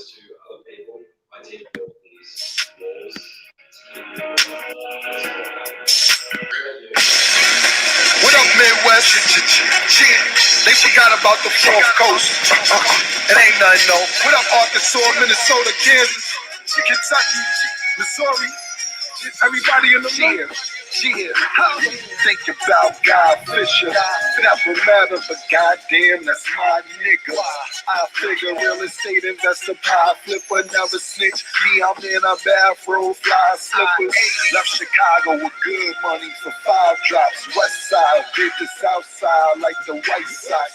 What up, Midwest? They forgot about the fourth coast. It ain't nothing, no. What up, Arkansas, Minnesota, Kansas, Kentucky, Missouri? Everybody in the room. Think about Guy Fisher. Never met him, but goddamn, that's my nigga. I figure real estate investor, pie flipper, never snitch. Me, I'm in a bathrobe, fly slippers. Left Chicago with good money for 5 drops. West side, did the south side like the white side.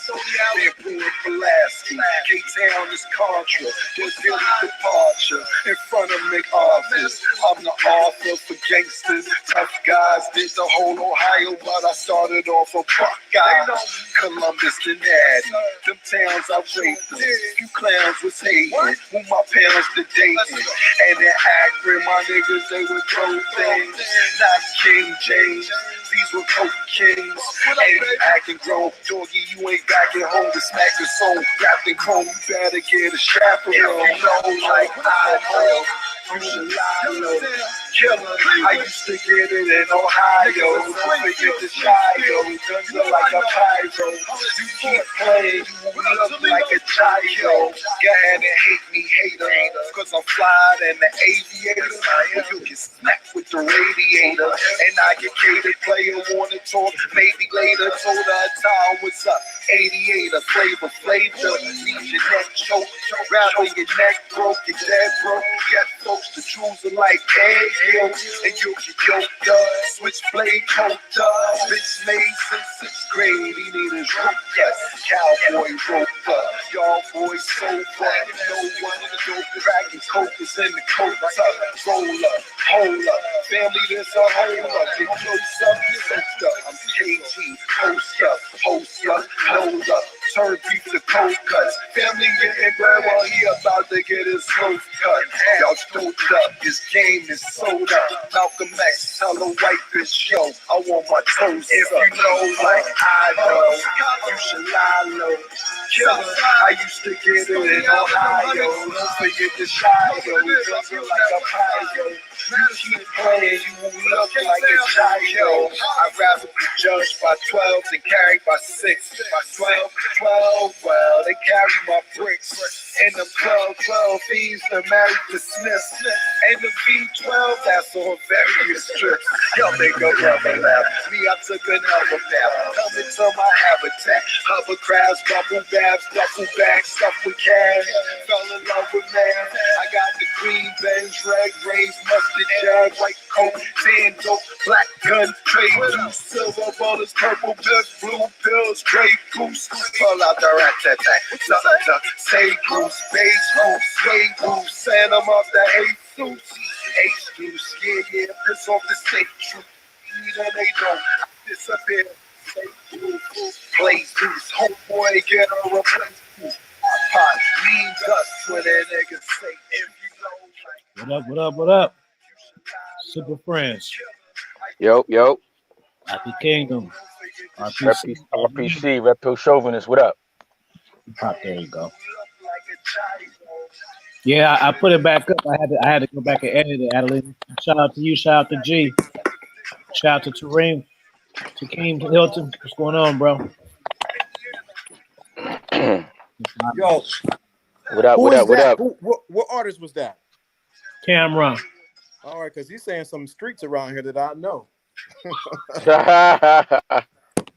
Then Pulaski, K-Town is Contra. There's Billy Departure in front of McOffice. I'm the author for gangsters, tough guys. Did the whole Ohio, but I started off a Buckeye. Columbus, Cincinnati, them towns I raped them. Few clowns was hating, who my parents to dating. And in Akron, my niggas, they would throw things. Not King James, these were Coke Kings. Ain't acting grown, doggy, you ain't back at home to smack your soul. Wrapped in chrome, you better get a strap around. You know, like I know. You should lie low. Killer, I used to get it in Ohio. Don't forget the Shio. Guns are like a pyro. You keep playing, you look like a child. Go ahead and hate me, hater. Cause I'm flying in the aviator. You can smack with the radiator. And I get catered, player wanna talk. Maybe later, told her time was up. 88, flavor. Leave your neck choke. Rattle your neck broke, your dead broke. Get folks to choose like egg. And you get yoked up, switchblade coked up. Bitch made since 6th grade, he need his rope, yes. Cowboy roped up, y'all boys so bad. No one in the dope, cracking coke is in the coke tub. Roll up, hold up, family there's a hold up. Get close up, soaked up. I'm KG, post up, load up. Turn beef to cold cuts. Family getting bread while he about to get his throat cut. Y'all stoked up, his game is sold up. Malcolm X, tell a white bitch, yo, I want my toes. If you know like I know, you should lie low. Killer, I used to get it in Ohio. Don't forget the Shio, guns are like a pyro. You keep playing, you look like a child. I'd rather be judged by 12 than carried by 6. By 12, well, they carry my bricks. And the 12 thieves that married the Smiths. And the V12, that's on various trips. Y'all make a rubber laugh. Me, I took an album nap. Come into my habitat. Hovercrafts, bubble baths, duffel bags, stuff with cash. Fell in love with man. I got the green Benz, red rays, mustard jag, white coat, tan dope, black gun, trade juice, silver bullets, purple pills, blue pills, gray goose. Pull out the rat-tat-tat. Say goose, base goose, sway goose, send them off the Jesus. H-juice, yeah, piss off the state truth. Either they don't disappear. Play juice, homeboy, get a replace. Pot, mean dust when that nigga say if you know like. What up? Super friends. Yo. Happy Kingdom. RPC, Red Pill Chauvinist, what up? There you go. Yeah, I put it back up. I had to go back and edit it, Adeline. Shout out to you, shout out to G. Shout out to Tareem, Takeem Hilton. What's going on, bro? Yo, what up? What artist was that? Cameron. All right, because he's saying some streets around here that I know.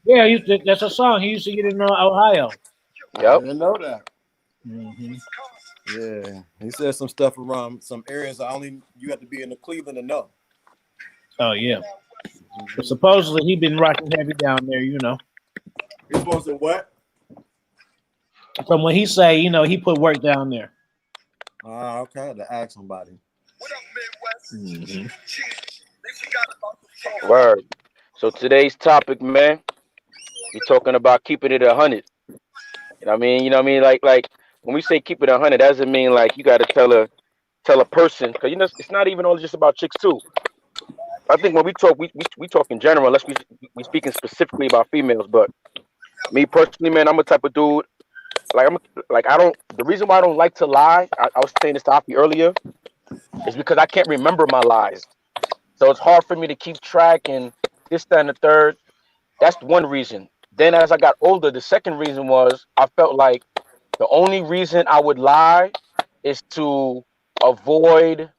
Yeah, that's a song. He used to get in Ohio. Yep. I didn't know that. Mm-hmm. Yeah, he said some stuff around some areas you have to be in the Cleveland to know. Oh yeah. But supposedly he been rocking heavy down there, you know. He's supposed to what? From what he say, he put work down there. Okay. To ask somebody. Mm-hmm. Word. So today's topic, man, we're talking about keeping it 100. You know what I mean? Like when we say keep it 100, that doesn't mean like you got to tell a person, because it's not even only just about chicks too. I think when we talk, we talk in general, unless we speaking specifically about females. But me personally, man, I'm a type of dude. I don't. The reason why I don't like to lie, I was saying this to Afi earlier, is because I can't remember my lies. So it's hard for me to keep track and this, that, and the third. That's one reason. Then as I got older, the second reason was I felt like the only reason I would lie is to avoid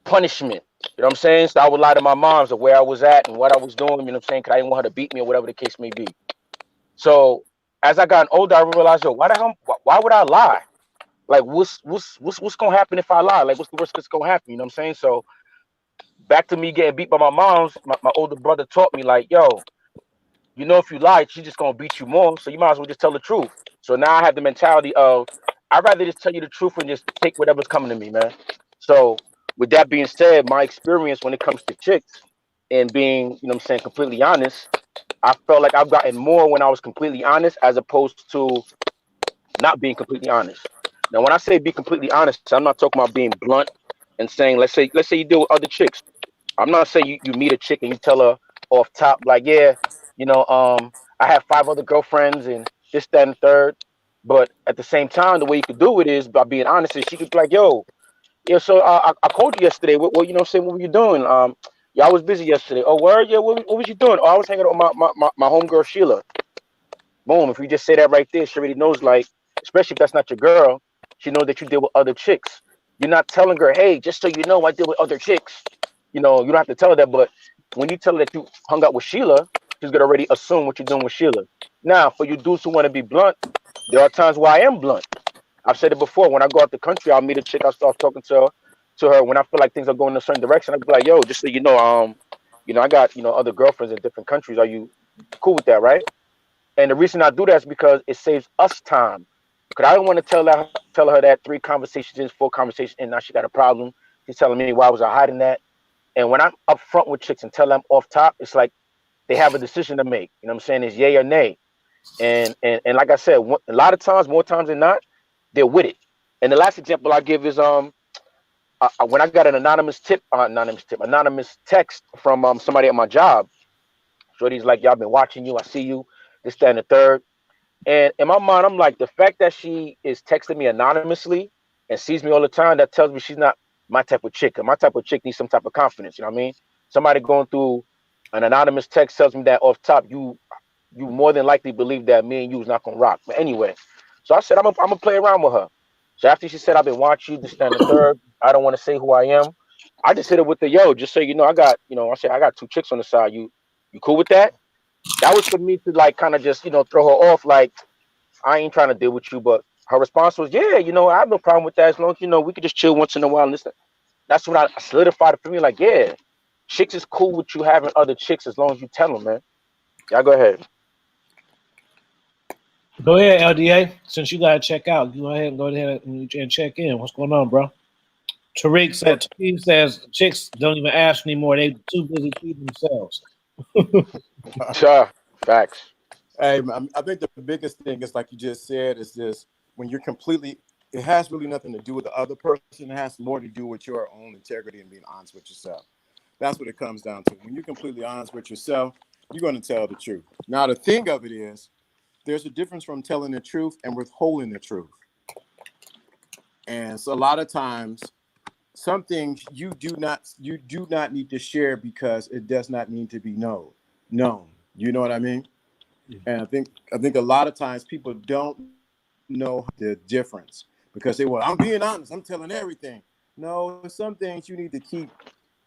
punishment. You know what I'm saying? So I would lie to my moms of where I was at and what I was doing, you know what I'm saying? Because I didn't want her to beat me or whatever the case may be. So as I got older, I realized, yo, why the hell, why would I lie? Like, what's gonna happen if I lie? Like, what's the worst that's gonna happen? You know what I'm saying? So back to me getting beat by my moms, my older brother taught me, like, yo, you know, if you lie, she's just gonna beat you more. So you might as well just tell the truth. So now I have the mentality of I'd rather just tell you the truth and just take whatever's coming to me, man. So with that being said, my experience when it comes to chicks and being, you know what I'm saying, completely honest, I felt like I've gotten more when I was completely honest as opposed to not being completely honest. Now, when I say be completely honest, I'm not talking about being blunt and saying, let's say you deal with other chicks. I'm not saying you meet a chick and you tell her off top, like, yeah, you know, I have 5 other girlfriends and this, that, and third. But at the same time, the way you could do it is by being honest. And she could be like, yo, yeah, so I called you yesterday. What you know, saying, what were you doing? Yeah, I was busy yesterday. Oh, word? Yeah, what was you doing? Oh, I was hanging out with my homegirl Sheila. Boom. If you just say that right there, she already knows, like, especially if that's not your girl, she knows that you deal with other chicks. You're not telling her, hey, just so you know, I deal with other chicks. You know, you don't have to tell her that, but when you tell her that you hung out with Sheila, she's gonna already assume what you're doing with Sheila. Now, for you dudes who want to be blunt, there are times where I am blunt. I've said it before. When I go out the country, I'll meet a chick. I'll start talking to her when I feel like things are going in a certain direction. I'll be like, yo, just so you know, I got, you know, other girlfriends in different countries. Are you cool with that, right? And the reason I do that is because it saves us time. Because I don't want to tell her that 3 conversations in, 4 conversations, and now she got a problem. She's telling me why was I hiding that. And when I'm upfront with chicks and tell them off top, it's like they have a decision to make. You know what I'm saying? It's yay or nay. And like I said, a lot of times, more times than not, they're with it. And the last example I give is when I got an anonymous text from somebody at my job. Shorty's like, y'all been watching you. I see you. This, that, and the third. And in my mind, I'm like, the fact that she is texting me anonymously and sees me all the time, that tells me she's not my type of chick. And my type of chick needs some type of confidence. You know what I mean? Somebody going through an anonymous text tells me that off top, you more than likely believe that me and you is not gonna rock. But anyway, so I said I'm gonna play around with her. So after she said I've been watching you, this, that, and the third, I don't want to say who I am. I just hit it with the yo, just so you know, I said I got 2 chicks on the side. You cool with that? That was for me to like kind of just, you know, throw her off, like I ain't trying to deal with you. But her response was, yeah, you know, I have no problem with that as long as, you know, we could just chill once in a while and listen. That's when I solidified it for me, like, yeah, chicks is cool with you having other chicks as long as you tell them, man. Y'all go ahead. Go ahead, LDA. Since you gotta check out, go ahead and check in. What's going on, bro? Tariq says chicks don't even ask anymore. They too busy feeding themselves. Sure. Facts. Hey, I think the biggest thing is, like you just said, is this: when you're completely, it has really nothing to do with the other person. It has more to do with your own integrity and being honest with yourself. That's what it comes down to. When you're completely honest with yourself, you're going to tell the truth. Now, the thing of it is, there's a difference from telling the truth and withholding the truth. And so a lot of times, some things you do not need to share because it does not need to be known. You know what I mean? And I think a lot of times people don't know the difference because I'm being honest, I'm telling everything. No, some things you need to keep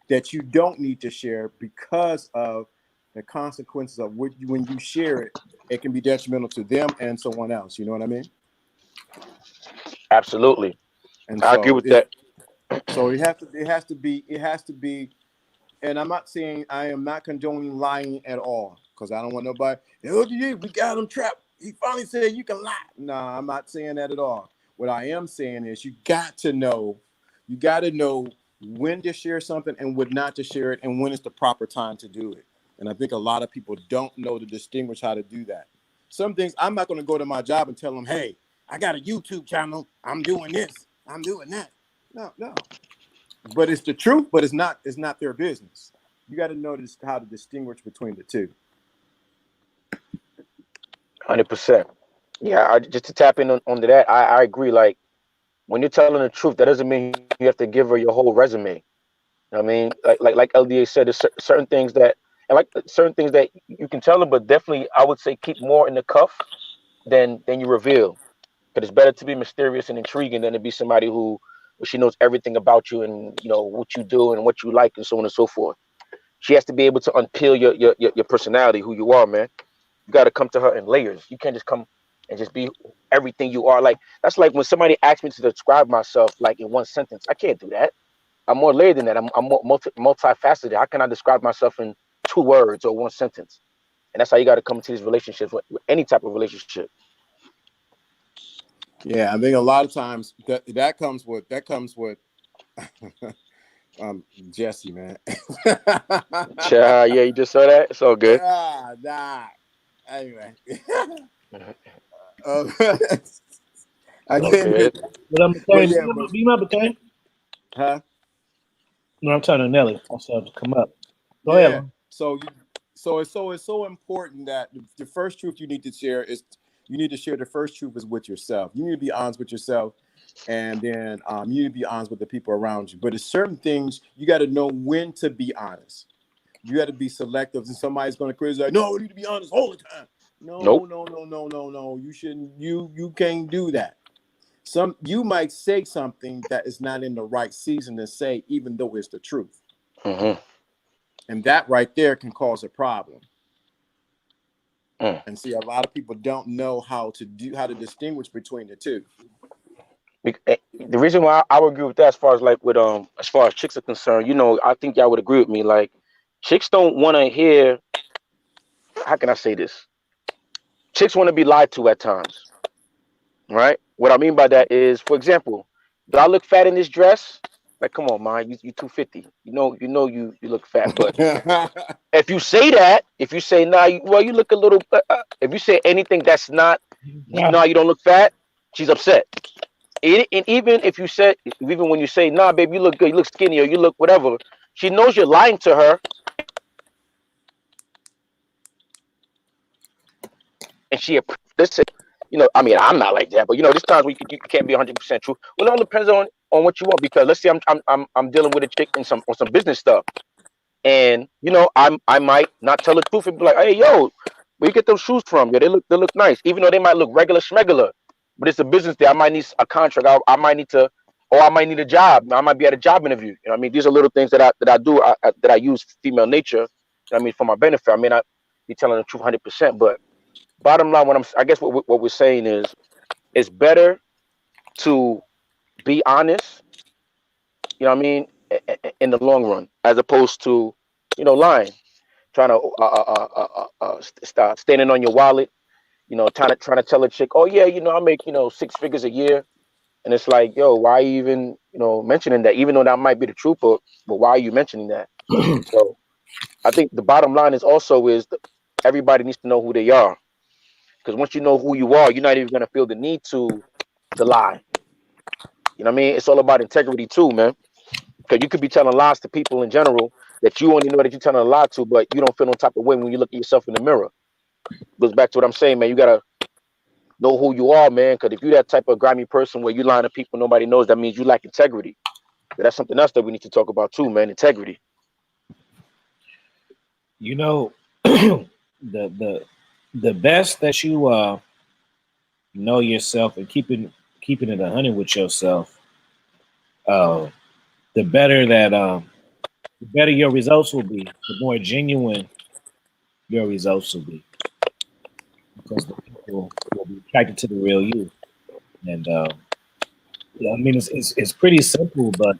that you don't need to share because of the consequences of when you share it. It can be detrimental to them and someone else. You know what I mean? Absolutely. And I agree with that. So it has to be. And I'm not saying I am not condoning lying at all because I don't want nobody. We got him trapped. He finally said you can lie. No, I'm not saying that at all. What I am saying is you got to know when to share something and when not to share it and when it's the proper time to do it. And I think a lot of people don't know to distinguish how to do that. Some things I'm not going to go to my job and tell them, hey, I got a YouTube channel. I'm doing this. I'm doing that. No. But it's the truth, but it's not their business. You got to know how to distinguish between the two. 100%. Yeah, just to tap in onto that, I agree. Like when you're telling the truth, that doesn't mean you have to give her your whole resume. I mean, like LDA said, there's certain things that, and like certain things that you can tell them, but definitely I would say keep more in the cuff than you reveal. Because it's better to be mysterious and intriguing than to be somebody who she knows everything about you and you know what you do and what you like and so on and so forth. She has to be able to unpeel your personality, who you are, man. You got to come to her in layers. You can't just come and just be everything you are. Like that's like when somebody asks me to describe myself like in one sentence. I can't do that. I'm more layered than that. I'm more multifaceted. How can I describe myself in 2 words or one sentence? And that's how you got to come to these relationships with any type of relationship. Yeah, I think a lot of times that comes with Jesse, man. Yeah, you just saw that. It's all good. Nah. Anyway, I All can't. good. But I'm But saying, yeah, be my okay. huh? No, I'm telling Nelly. I said to come up. Go ahead. Yeah. Lon. So it's so important that the first truth you need to share is you need to share the first truth is with yourself. You need to be honest with yourself, and then you need to be honest with the people around you. But there's certain things you got to know when to be honest. You got to be selective, and somebody's going to criticize. No, you need to be honest all the time. Nope. No. You shouldn't. You can't do that. You might say something that is not in the right season to say, even though it's the truth. Mm-hmm. And that right there can cause a problem. Mm. And see, a lot of people don't know how to distinguish between the two. The reason why I would agree with that, as far as like with as far as chicks are concerned, you know, I think y'all would agree with me. Like, chicks don't want to hear. How can I say this? Chicks want to be lied to at times, right? What I mean by that is, for example, do I look fat in this dress? Like, come on, man, you 250. You look fat. But if you say that, if you say nah, you look a little. If you say anything that's not, Yeah. nah, you don't look fat, she's upset. And even if you said, even when you say, nah, babe, you look good, you look skinny, or you look whatever, she knows you're lying to her, and this. You know, I mean, I'm not like that, but you know, there's times where you can't be 100% true. Well, it all depends on what you want. Because let's say I'm dealing with a chick in on some business stuff, and you know, I might not tell the truth and be like, hey, yo, where you get those shoes from? Yeah, they look nice, even though they might look regular schmegular, but it's a business that I might need a contract. I might need to, or I might need a job. I might be at a job interview. You know, what I mean, these are little things that I do that I use female nature. You know what I mean, for my benefit. I may not be telling the truth 100%, but bottom line, I guess what we're saying is, it's better to be honest. You know what I mean, in the long run, as opposed to, you know, lying, trying to start standing on your wallet. You know, trying to tell a chick, oh yeah, you know, I make, you know, 6 figures a year, and it's like, yo, why are you even, you know, mentioning that? Even though that might be the truth, but why are you mentioning that? So I think the bottom line is also is everybody needs to know who they are, because once you know who you are, you're not even gonna feel the need to lie. You know what I mean? It's all about integrity too, man. Because you could be telling lies to people in general that you only know that you're telling a lie to, but you don't feel no type of way when you look at yourself in the mirror. Goes back to what I'm saying, man. You gotta know who you are, man. Because if you're that type of grimy person where you lying to people nobody knows, that means you lack integrity. But that's something else that we need to talk about too, man. Integrity. You know, the best that you know yourself and keeping it 100 with yourself, uh, the better that the better your results will be. The more genuine your results will be, because the people will be attracted to the real you. And yeah, I mean, it's pretty simple, but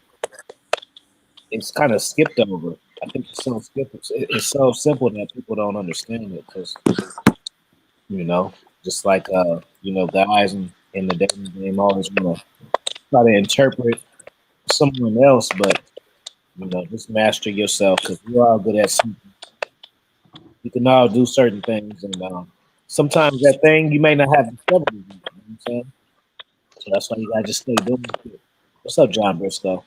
it's kind of skipped over. I think it's so it's so simple that people don't understand it, because you know, just like you know, guys in the dating game always want to try to interpret someone else, but you know, just master yourself, because we're all good at something. You can all do certain things, and sometimes that thing you may not have discovered. You know what I'm saying? So that's why you gotta just stay doing it. What's up, John Briscoe?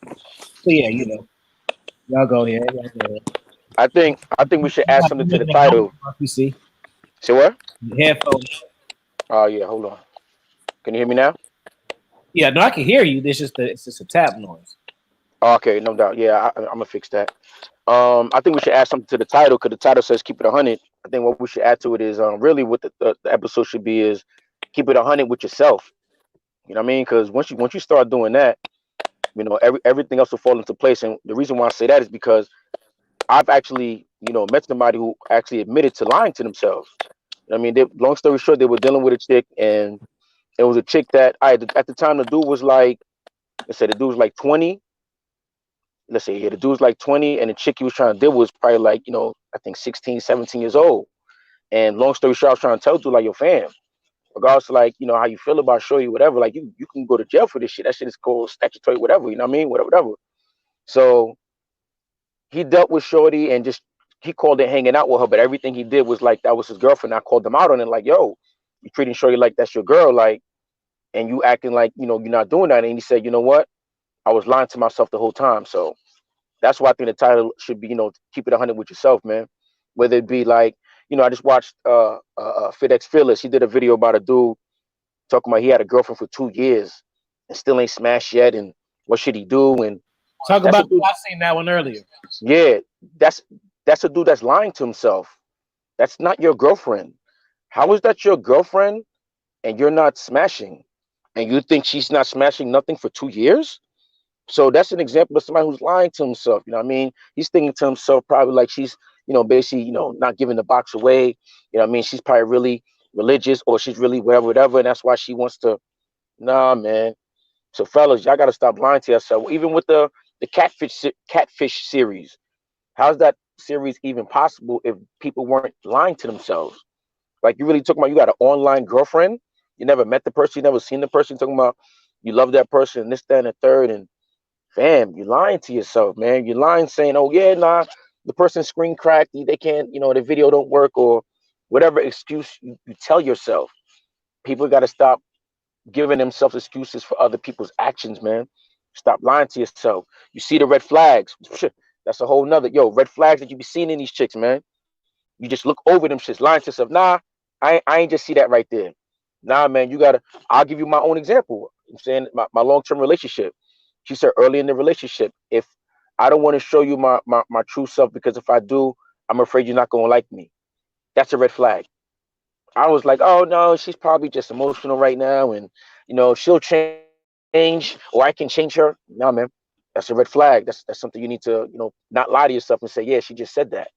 So yeah, you know, y'all go ahead. Y'all go ahead. I think we should add something You to the making a noise, title. you see, Say what? the headphones. Oh yeah, hold on. Can you hear me now? Yeah, no, I can hear you. It's just a tap noise. Oh, okay, no doubt. Yeah, I'm gonna fix that. I think we should add something to the title because the title says "Keep It 100." I think what we should add to it is really what the episode should be is keep it 100 with yourself. You know what I mean? Because once you start doing that, everything else will fall into place. And the reason why I say that is because I've actually met somebody who actually admitted to lying to themselves. I mean, long story short, they were dealing with a chick, and it was a chick that at the time the dude was like, let's say the dude was like 20. Let's say, yeah, the dude was like 20, and the chick he was trying to deal with was probably like, I think 16, 17 years old. And long story short, I was trying to tell dude, like, your fam, regardless of like, how you feel about show you whatever, like you can go to jail for this shit. That shit is called statutory, whatever, you know what I mean? Whatever. So he dealt with Shorty and just he called it hanging out with her, but everything he did was like that was his girlfriend. I called him out on it, like, yo, you treating Shorty like that's your girl, like, and you acting like, you're not doing that. And he said, you know what? I was lying to myself the whole time. So that's why I think the title should be, keep it 100 with yourself, man. Whether it be like, I just watched FedEx Fearless. He did a video about a dude talking about he had a girlfriend for 2 years and still ain't smashed yet, and what should he do? And Talk that's a about. dude. I seen that one earlier. Yeah, that's a dude that's lying to himself. That's not your girlfriend. How is that your girlfriend and you're not smashing? And you think she's not smashing nothing for 2 years? So that's an example of somebody who's lying to himself. You know what I mean? He's thinking to himself probably like she's, basically, not giving the box away. You know what I mean? She's probably really religious or she's really whatever. And that's why she wants to, nah, man. So fellas, y'all gotta stop lying to yourself. Even with the catfish series, how's that series even possible if people weren't lying to themselves? Like you really talking about you got an online girlfriend, you never met the person, you never seen the person, talking about you love that person, this, that, and the third, and fam, you're lying to yourself, man. You're lying saying, oh yeah, nah, the person screen cracked, they can't, the video don't work or whatever excuse you tell yourself. People gotta stop giving themselves excuses for other people's actions, man. Stop lying to yourself. You see the red flags. That's a whole nother red flags that you be seeing in these chicks, man. You just look over them shits, lying to yourself. Nah, I ain't just see that right there. Nah, man, you gotta. I'll give you my own example. I'm saying my long-term relationship. She said early in the relationship, if I don't want to show you my true self because if I do, I'm afraid you're not gonna like me. That's a red flag. I was like, oh no, she's probably just emotional right now, and she'll change or I can change her. No, man, that's a red flag. That's something you need to not lie to yourself and say, yeah, she just said that.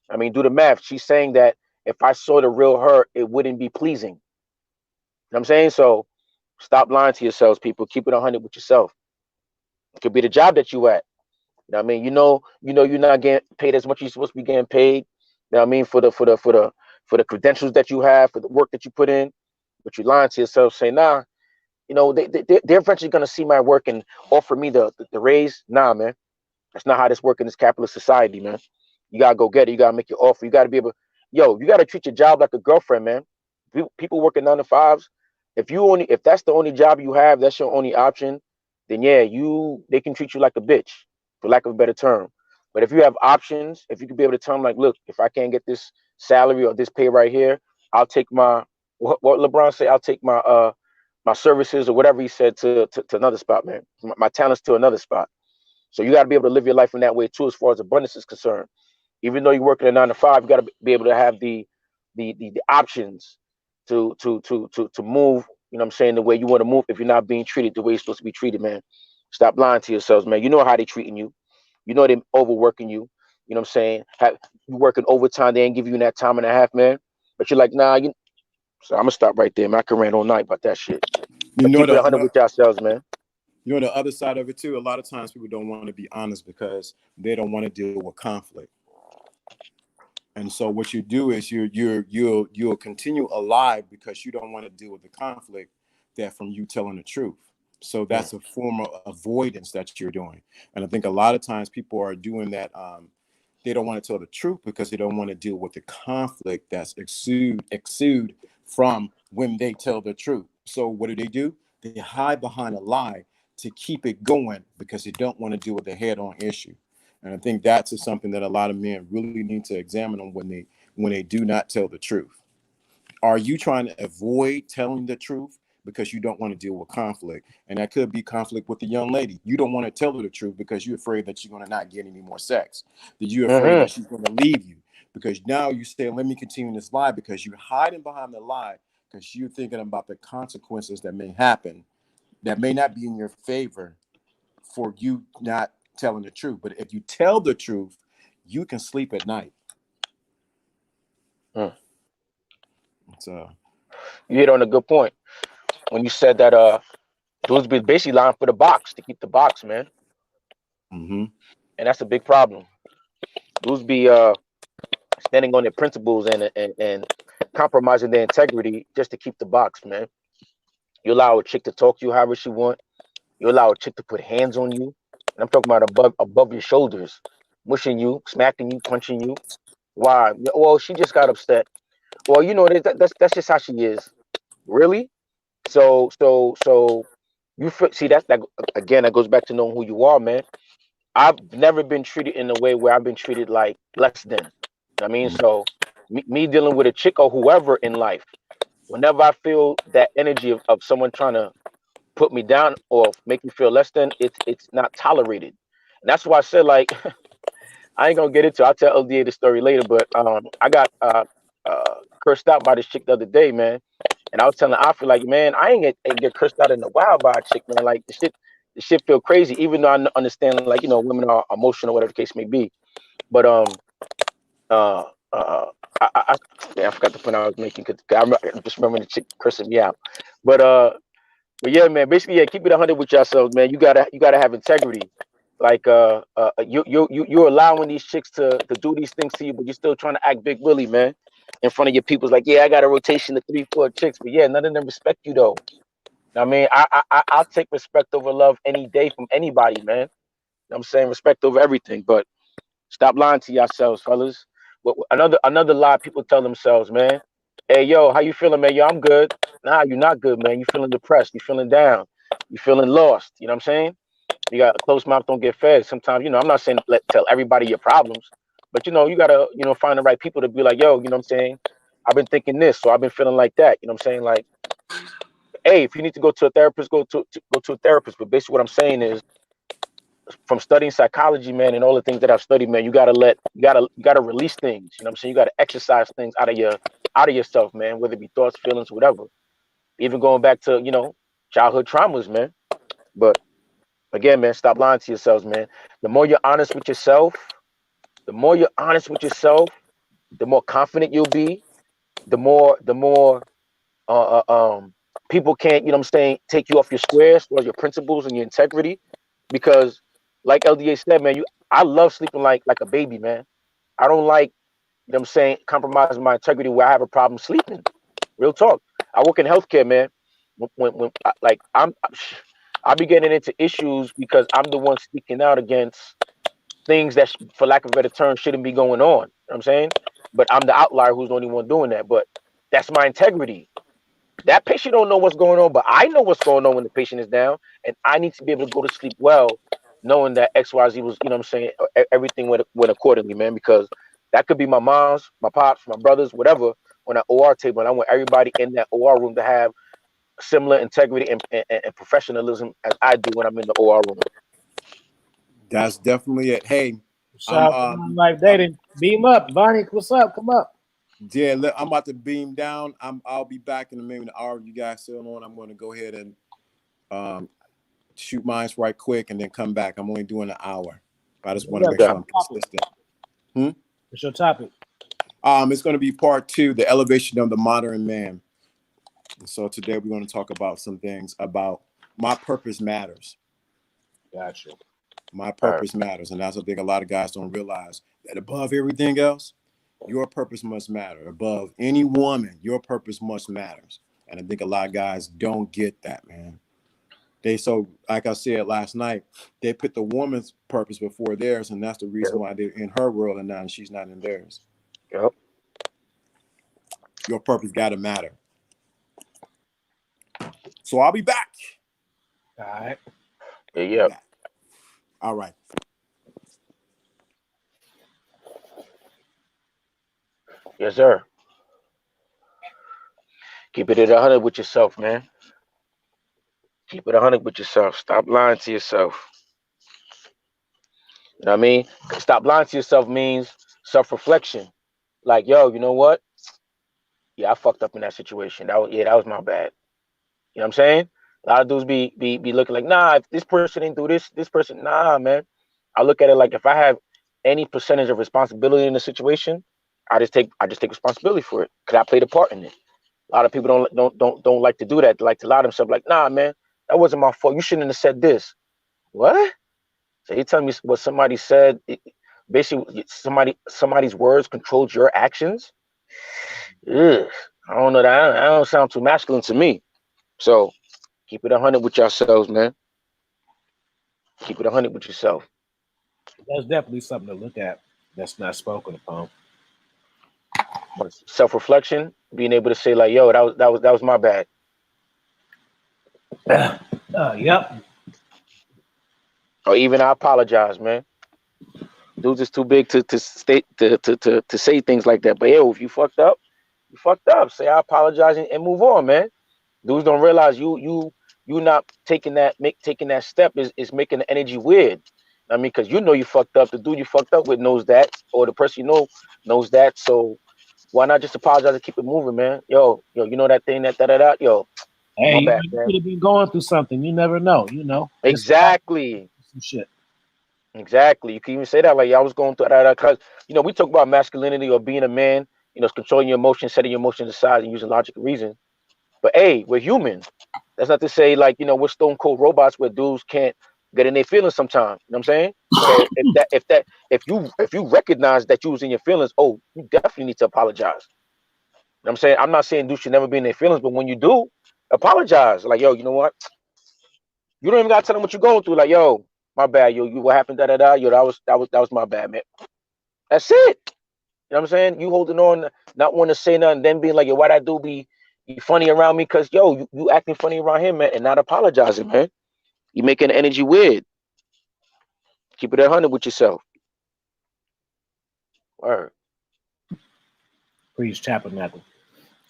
I mean, do the math. She's saying that if I saw the real her, it wouldn't be pleasing. You know what I'm saying? So stop lying to yourselves, people. Keep it 100 with yourself. It could be the job that you at. You know what I mean? You're not getting paid as much as you're supposed to be getting paid. You know what I mean? For the credentials that you have, for the work that you put in, but you're lying to yourself, saying, nah, they're eventually gonna see my work and offer me the raise. Nah, man. That's not how this works in this capitalist society, man. You gotta go get it. You gotta make your offer. You gotta be able, you gotta treat your job like a girlfriend, man. People working 9 to 5s. If that's the only job you have, that's your only option, then yeah, they can treat you like a bitch, for lack of a better term. But if you have options, if you could be able to tell them like, look, if I can't get this salary or this pay right here, I'll take what LeBron say, I'll take my services or whatever he said to another spot, man. My talents to another spot. So you got to be able to live your life in that way too, as far as abundance is concerned. Even though you're working a 9 to 5, you got to be able to have the options to move. You know what I'm saying, the way you want to move if you're not being treated the way you're supposed to be treated, man. Stop lying to yourselves, man. You know how they treating you. You know they're overworking you. You know what I'm saying? You working overtime, they ain't giving you that time and a half, man. But you're like, nah. So I'm gonna stop right there, man. I can rant all night about that shit. You But know keep it the 100 with yourselves, man. the other side of it too. A lot of times people don't want to be honest because they don't want to deal with conflict. And so what you do is you'll continue alive because you don't want to deal with the conflict that from you telling the truth. So that's a form of avoidance that you're doing. And I think a lot of times people are doing that. They don't want to tell the truth because they don't want to deal with the conflict that's exude from when they tell the truth. So what do? They hide behind a lie to keep it going because they don't want to deal with the head-on issue. And I think that's something that a lot of men really need to examine on when they do not tell the truth. Are you trying to avoid telling the truth because you don't want to deal with conflict? And that could be conflict with the young lady. You don't want to tell her the truth because you're afraid that you're going to not get any more sex. That you're afraid that she's going to leave you. Because now you say, let me continue this lie, because you're hiding behind the lie because you're thinking about the consequences that may happen that may not be in your favor for you not telling the truth. But if you tell the truth, you can sleep at night. So You hit on a good point when you said that dudes be basically lying for the box to keep the box, man. mm-hmm. And that's a big problem. Dudes be standing on their principles and compromising their integrity just to keep the box, man. You allow a chick to talk to you however she want. You allow a chick to put hands on you. And I'm talking about above your shoulders, mushing you, smacking you, punching you. Why? Well, she just got upset. Well, you know that's just how she is. Really? So you see that again? That goes back to knowing who you are, man. I've never been treated in a way where I've been treated like less than. I mean, so me dealing with a chick or whoever in life, whenever I feel that energy of someone trying to put me down or make me feel less than, it's not tolerated. And that's why I said, like, I ain't gonna get into it. I'll tell LDA the story later, but I got cursed out by this chick the other day, man. And I was telling I feel like, man, I ain't get cursed out in a while by a chick, man. Like the shit feel crazy, even though I understand, like, you know, women are emotional, whatever the case may be. But uh uh I forgot the point I was making because I just remember the chick cursing me out. But yeah, man, basically, yeah, keep it 100 with yourselves, man. You gotta have integrity. Like you're allowing these chicks to do these things to you, but you're still trying to act big Willie, man, in front of your people's like, yeah, I got a rotation of 3-4 chicks, but yeah, none of them respect you though. I mean, I'll take respect over love any day from anybody, man. You know what I'm saying? Respect over everything, but stop lying to yourselves, fellas. But another lie people tell themselves, man. Hey, yo, how you feeling, man? Yo, I'm good. Nah, you're not good, man. You feeling depressed. You feeling down. You feeling lost. You know what I'm saying? You got a closed mouth, don't get fed. Sometimes, you know, I'm not saying tell everybody your problems, but you know, you gotta, you know, find the right people to be like, yo, you know what I'm saying? I've been thinking this, so I've been feeling like that. You know what I'm saying? Like, hey, if you need to go to a therapist, go to a therapist. But basically, what I'm saying is, from studying psychology, man, and all the things that I've studied, man, you gotta release things. You know what I'm saying? You gotta exercise things out of yourself, man, whether it be thoughts, feelings, whatever. Even going back to, you know, childhood traumas, man. But again, man, stop lying to yourselves, man. The more you're honest with yourself, the more you're honest with yourself, the more confident you'll be, the more people can't, you know what I'm saying, take you off your squares or your principles and your integrity. Because like LDA said, man, I love sleeping like a baby, man. I don't like, you know what I'm saying, compromising my integrity where I have a problem sleeping. Real talk. I work in healthcare, man. When like I be getting into issues because I'm the one speaking out against things that, for lack of a better term, shouldn't be going on. You know what I'm saying? But I'm the outlier who's the only one doing that. But that's my integrity. That patient don't know what's going on, but I know what's going on when the patient is down, and I need to be able to go to sleep well, knowing that XYZ was, you know what I'm saying, everything went accordingly, man, because that could be my mom's, my pops, my brothers, whatever, on that OR table. And I want everybody in that OR room to have similar integrity and professionalism as I do when I'm in the OR room. That's definitely it. Hey, Shout out to Life Dating. Beam up, Bonnie. What's up? Come up. Yeah, I'm about to beam down. I'll be back in a minute. Hour. You guys still on? I'm going to go ahead and shoot mine right quick and then come back. I'm only doing an hour. I just want to make sure I'm consistent. What's your topic? It's going to be part 2, the elevation of the modern man. And so today we're going to talk about some things about my purpose matters. Gotcha. My purpose matters, and that's what I think a lot of guys don't realize, that above everything else, your purpose must matter. Above any woman, your purpose must matter. And I think a lot of guys don't get that, man. So like I said last night, they put the woman's purpose before theirs, and that's the reason why they're in her world and now she's not in theirs. Yep. Your purpose got to matter. So I'll be back. All right. Yeah. All right. Yes, sir. Keep it at 100 with yourself, man. Keep it 100 with yourself. Stop lying to yourself. You know what I mean? Stop lying to yourself means self-reflection. Like, yo, you know what? Yeah, I fucked up in that situation. That was my bad. You know what I'm saying? A lot of dudes be looking like, nah, if this person didn't do this person, nah, man. I look at it like if I have any percentage of responsibility in the situation, I just take responsibility for it because I played a part in it. A lot of people don't like to do that. They like to lie to themselves, like, nah, man, that wasn't my fault. You shouldn't have said this. What? So you tell me what somebody said? Basically, somebody's words controls your actions. Ugh, I don't know that don't sound too masculine to me. So keep it 100 with yourselves, man. Keep it 100 with yourself. That's definitely something to look at that's not spoken upon. Self-reflection, being able to say like, yo, that was my bad. Yep. Or even I apologize, man. Dudes is too big to say things like that. But yo, if you fucked up, you fucked up. Say I apologize and move on, man. Dudes don't realize you not taking that step is making the energy weird. I mean, because you know you fucked up. The dude you fucked up with knows that, or the person you know knows that. So why not just apologize and keep it moving, man? Yo, you know that thing that. Yo, Hey, my you bad, man. could have been going through something. You never know. Exactly. Some shit. Exactly. You can even say that like, I was going through that because we talk about masculinity or being a man. Controlling your emotions, setting your emotions aside, and using logic and reason. But hey, we're human. That's not to say like we're stone cold robots where dudes can't get in their feelings sometimes. You know what I'm saying? So if you recognize that you was in your feelings, oh, you definitely need to apologize. You know what I'm saying? I'm not saying dudes should never be in their feelings, but when you do, apologize. Like, yo, you know what? You don't even gotta tell them what you're going through. Like, yo, my bad, yo, what happened? Yo, that was my bad, man. That's it. You know what I'm saying? You holding on, not wanting to say nothing, then being like, yo, why that dude be funny around me? Cause yo, you acting funny around him, man, and not apologizing, man. You making the energy weird. Keep it 100 with yourself. Word. Preach tabernacle.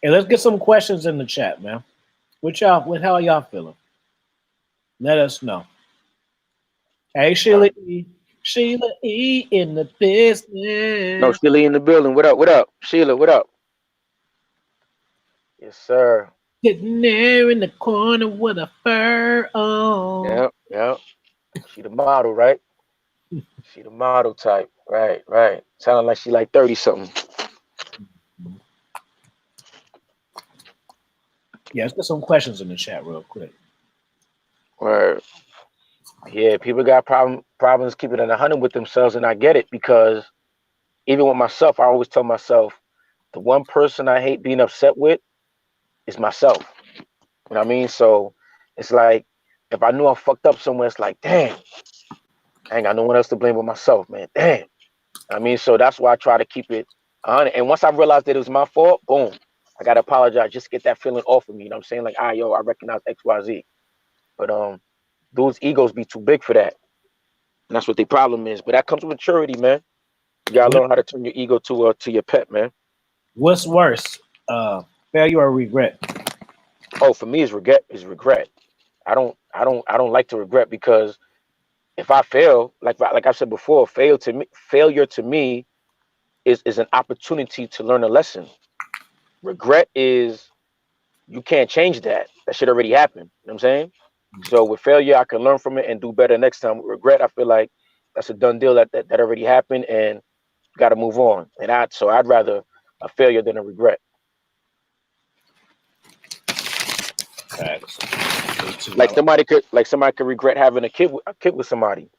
Hey, let's get some questions in the chat, man. How are y'all feeling? Let us know. Hey, Sheila E. Sheila E in the No, business. Sheila in the building. What up? What up? Sheila, what up? Yes, sir. Sitting there in the corner with a fur on. Yeah. She the model, right? She the model type. Right. Sounding like she like 30 something. Yeah, let's get some questions in the chat real quick. Word. Yeah, people got problems keeping it 100 with themselves, and I get it because even with myself, I always tell myself the one person I hate being upset with is myself. You know what I mean? So it's like if I knew I fucked up somewhere, it's like, damn, I ain't got no one else to blame but myself, man. Damn. I mean, so that's why I try to keep it 100. And once I realized that it was my fault, boom, I gotta apologize. Just get that feeling off of me. You know what I'm saying? Like, yo, I recognize XYZ. But those egos be too big for that. And that's what the problem is. But that comes with maturity, man. You gotta learn how to turn your ego to your pet, man. What's worse, failure or regret? Oh, for me, it's regret. I don't like to regret because if I fail, like I said before, failure to me is an opportunity to learn a lesson. Regret is you can't change that. That shit already happened. You know what I'm saying? So with failure, I can learn from it and do better next time. With regret, I feel like that's a done deal that already happened and you got to move on. And I'd rather a failure than a regret. Like somebody could regret having a kid with somebody.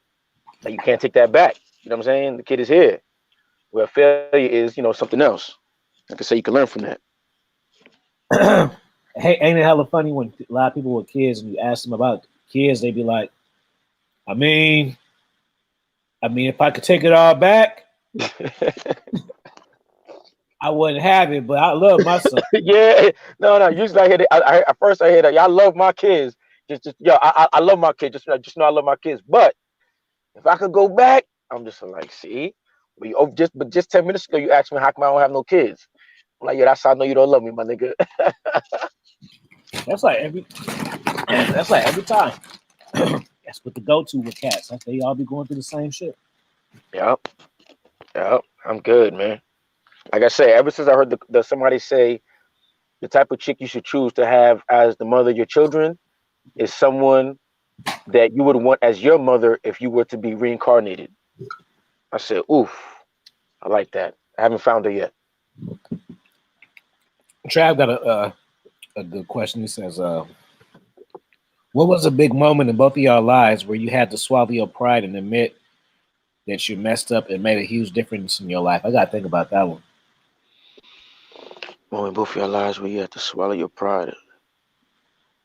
Like you can't take that back. You know what I'm saying? The kid is here. Where failure is, something else. Like I say, you can learn from that. Hey, ain't it hella funny when a lot of people with kids and you ask them about kids, they be like, I mean, if I could take it all back, I wouldn't have it, but I love my son. Yeah, no. Usually I hear that. At first I hear that. Yeah, I love my kids. I love my kids. Just know I love my kids. But if I could go back, I'm just like, see, but just 10 minutes ago you asked me how come I don't have no kids. I'm like, yeah, that's how I know you don't love me, my nigga. That's like every that's like every time. That's what the go-to with cats. Like they all be going through the same shit. Yep. Yep. I'm good, man. Like I say, ever since I heard the somebody say the type of chick you should choose to have as the mother of your children is someone that you would want as your mother if you were to be reincarnated. I said, oof, I like that. I haven't found her yet. Trav got a good question. He says, what was a big moment in both of y'all lives where you had to swallow your pride and admit that you messed up and made a huge difference in your life? I gotta think about that one. Well, in both of your lives where you have to swallow your pride.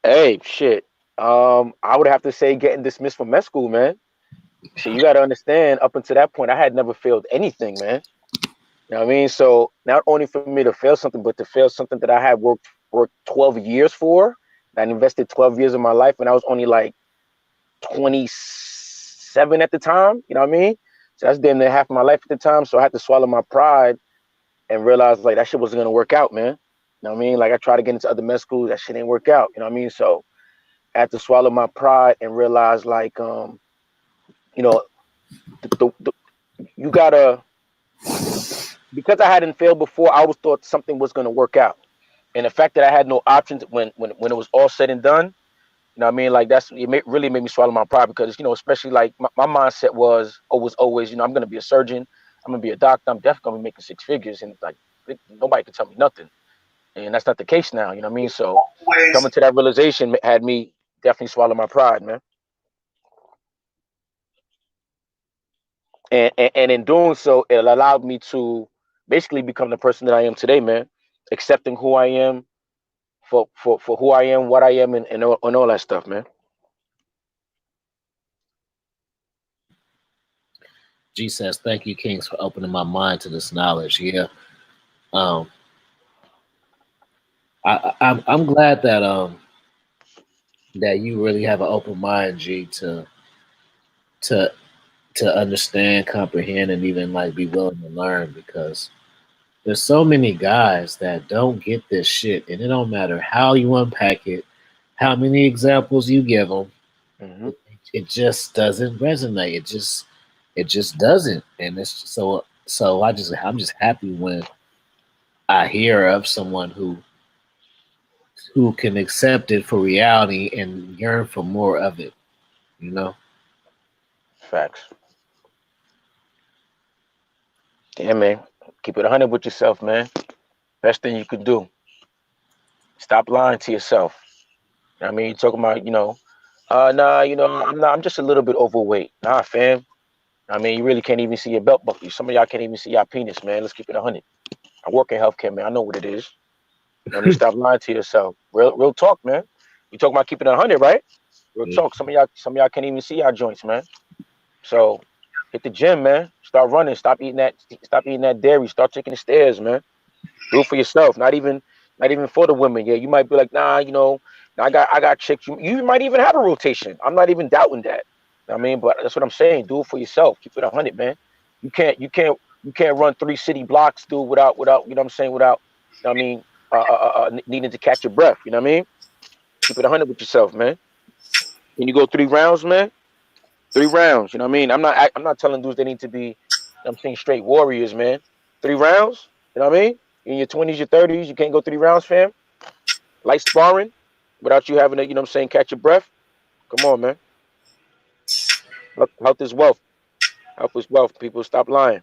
Hey, shit. I would have to say getting dismissed from med school, man. So you got to understand, up until that point, I had never failed anything, man. You know what I mean? So not only for me to fail something, but to fail something that I had worked 12 years for, I invested 12 years of my life when I was only like 27 at the time. You know what I mean? So that's damn near half of my life at the time. So I had to swallow my pride and realize like that shit wasn't gonna work out, man. You know what I mean? Like I tried to get into other med schools, that shit didn't work out. You know what I mean? So I had to swallow my pride and realize like you know, you gotta, because I hadn't failed before, I always thought something was gonna work out. And the fact that I had no options when it was all said and done, you know what I mean? Like really made me swallow my pride because, you know, especially like my mindset was always, you know, I'm gonna be a surgeon, I'm gonna be a doctor, I'm definitely gonna be making six figures, and like nobody can tell me nothing. And that's not the case now, you know what I mean? So coming to that realization had me definitely swallow my pride, man. And in doing so, it allowed me to basically become the person that I am today, man. Accepting who I am for who I am, what I am, and all that stuff, man. G says, "Thank you, Kings, for opening my mind to this knowledge." Yeah, um, I'm glad that that you really have an open mind, G, to understand, comprehend, and even like be willing to learn, because there's so many guys that don't get this shit, and it don't matter how you unpack it, how many examples you give them, Mm-hmm. it just doesn't resonate. It just doesn't, and it's so I'm just happy when I hear of someone who can accept it for reality and yearn for more of it, you know. Facts. Yeah, man. Keep it 100 with yourself, man. Best thing you could do. Stop lying to yourself. You know what I mean, you're talking about, nah, I'm just a little bit overweight. Nah, fam. I mean, you really can't even see your belt buckle. Some of y'all can't even see your penis, man. Let's keep it 100. I work in healthcare, man. I know what it is. You know what I mean? Stop lying to yourself. Real talk, man. You talking about keeping it 100, right? Real talk. Some of y'all can't even see your joints, man. So hit the gym, man. Start running. Stop eating that dairy. Start taking the stairs, man. Do it for yourself. Not even for the women. Yeah, you might be like, nah, I got chicks. You might even have a rotation. I'm not even doubting that. You know what I mean, but that's what I'm saying. Do it for yourself. Keep it 100, man. You can't run 3 city blocks, dude, without you know what I'm saying, without, you know what I mean, needing to catch your breath. You know what I mean? Keep it 100 with yourself, man. When you go 3 rounds, man, 3 rounds. You know what I mean? I'm not telling dudes they need to be, you know what I'm saying, straight warriors, man. 3 rounds. You know what I mean? In your 20s, your 30s, you can't go 3 rounds, fam. Light sparring without you having to, you know what I'm saying, catch your breath. Come on, man. Health is wealth. Health is wealth. People, stop lying.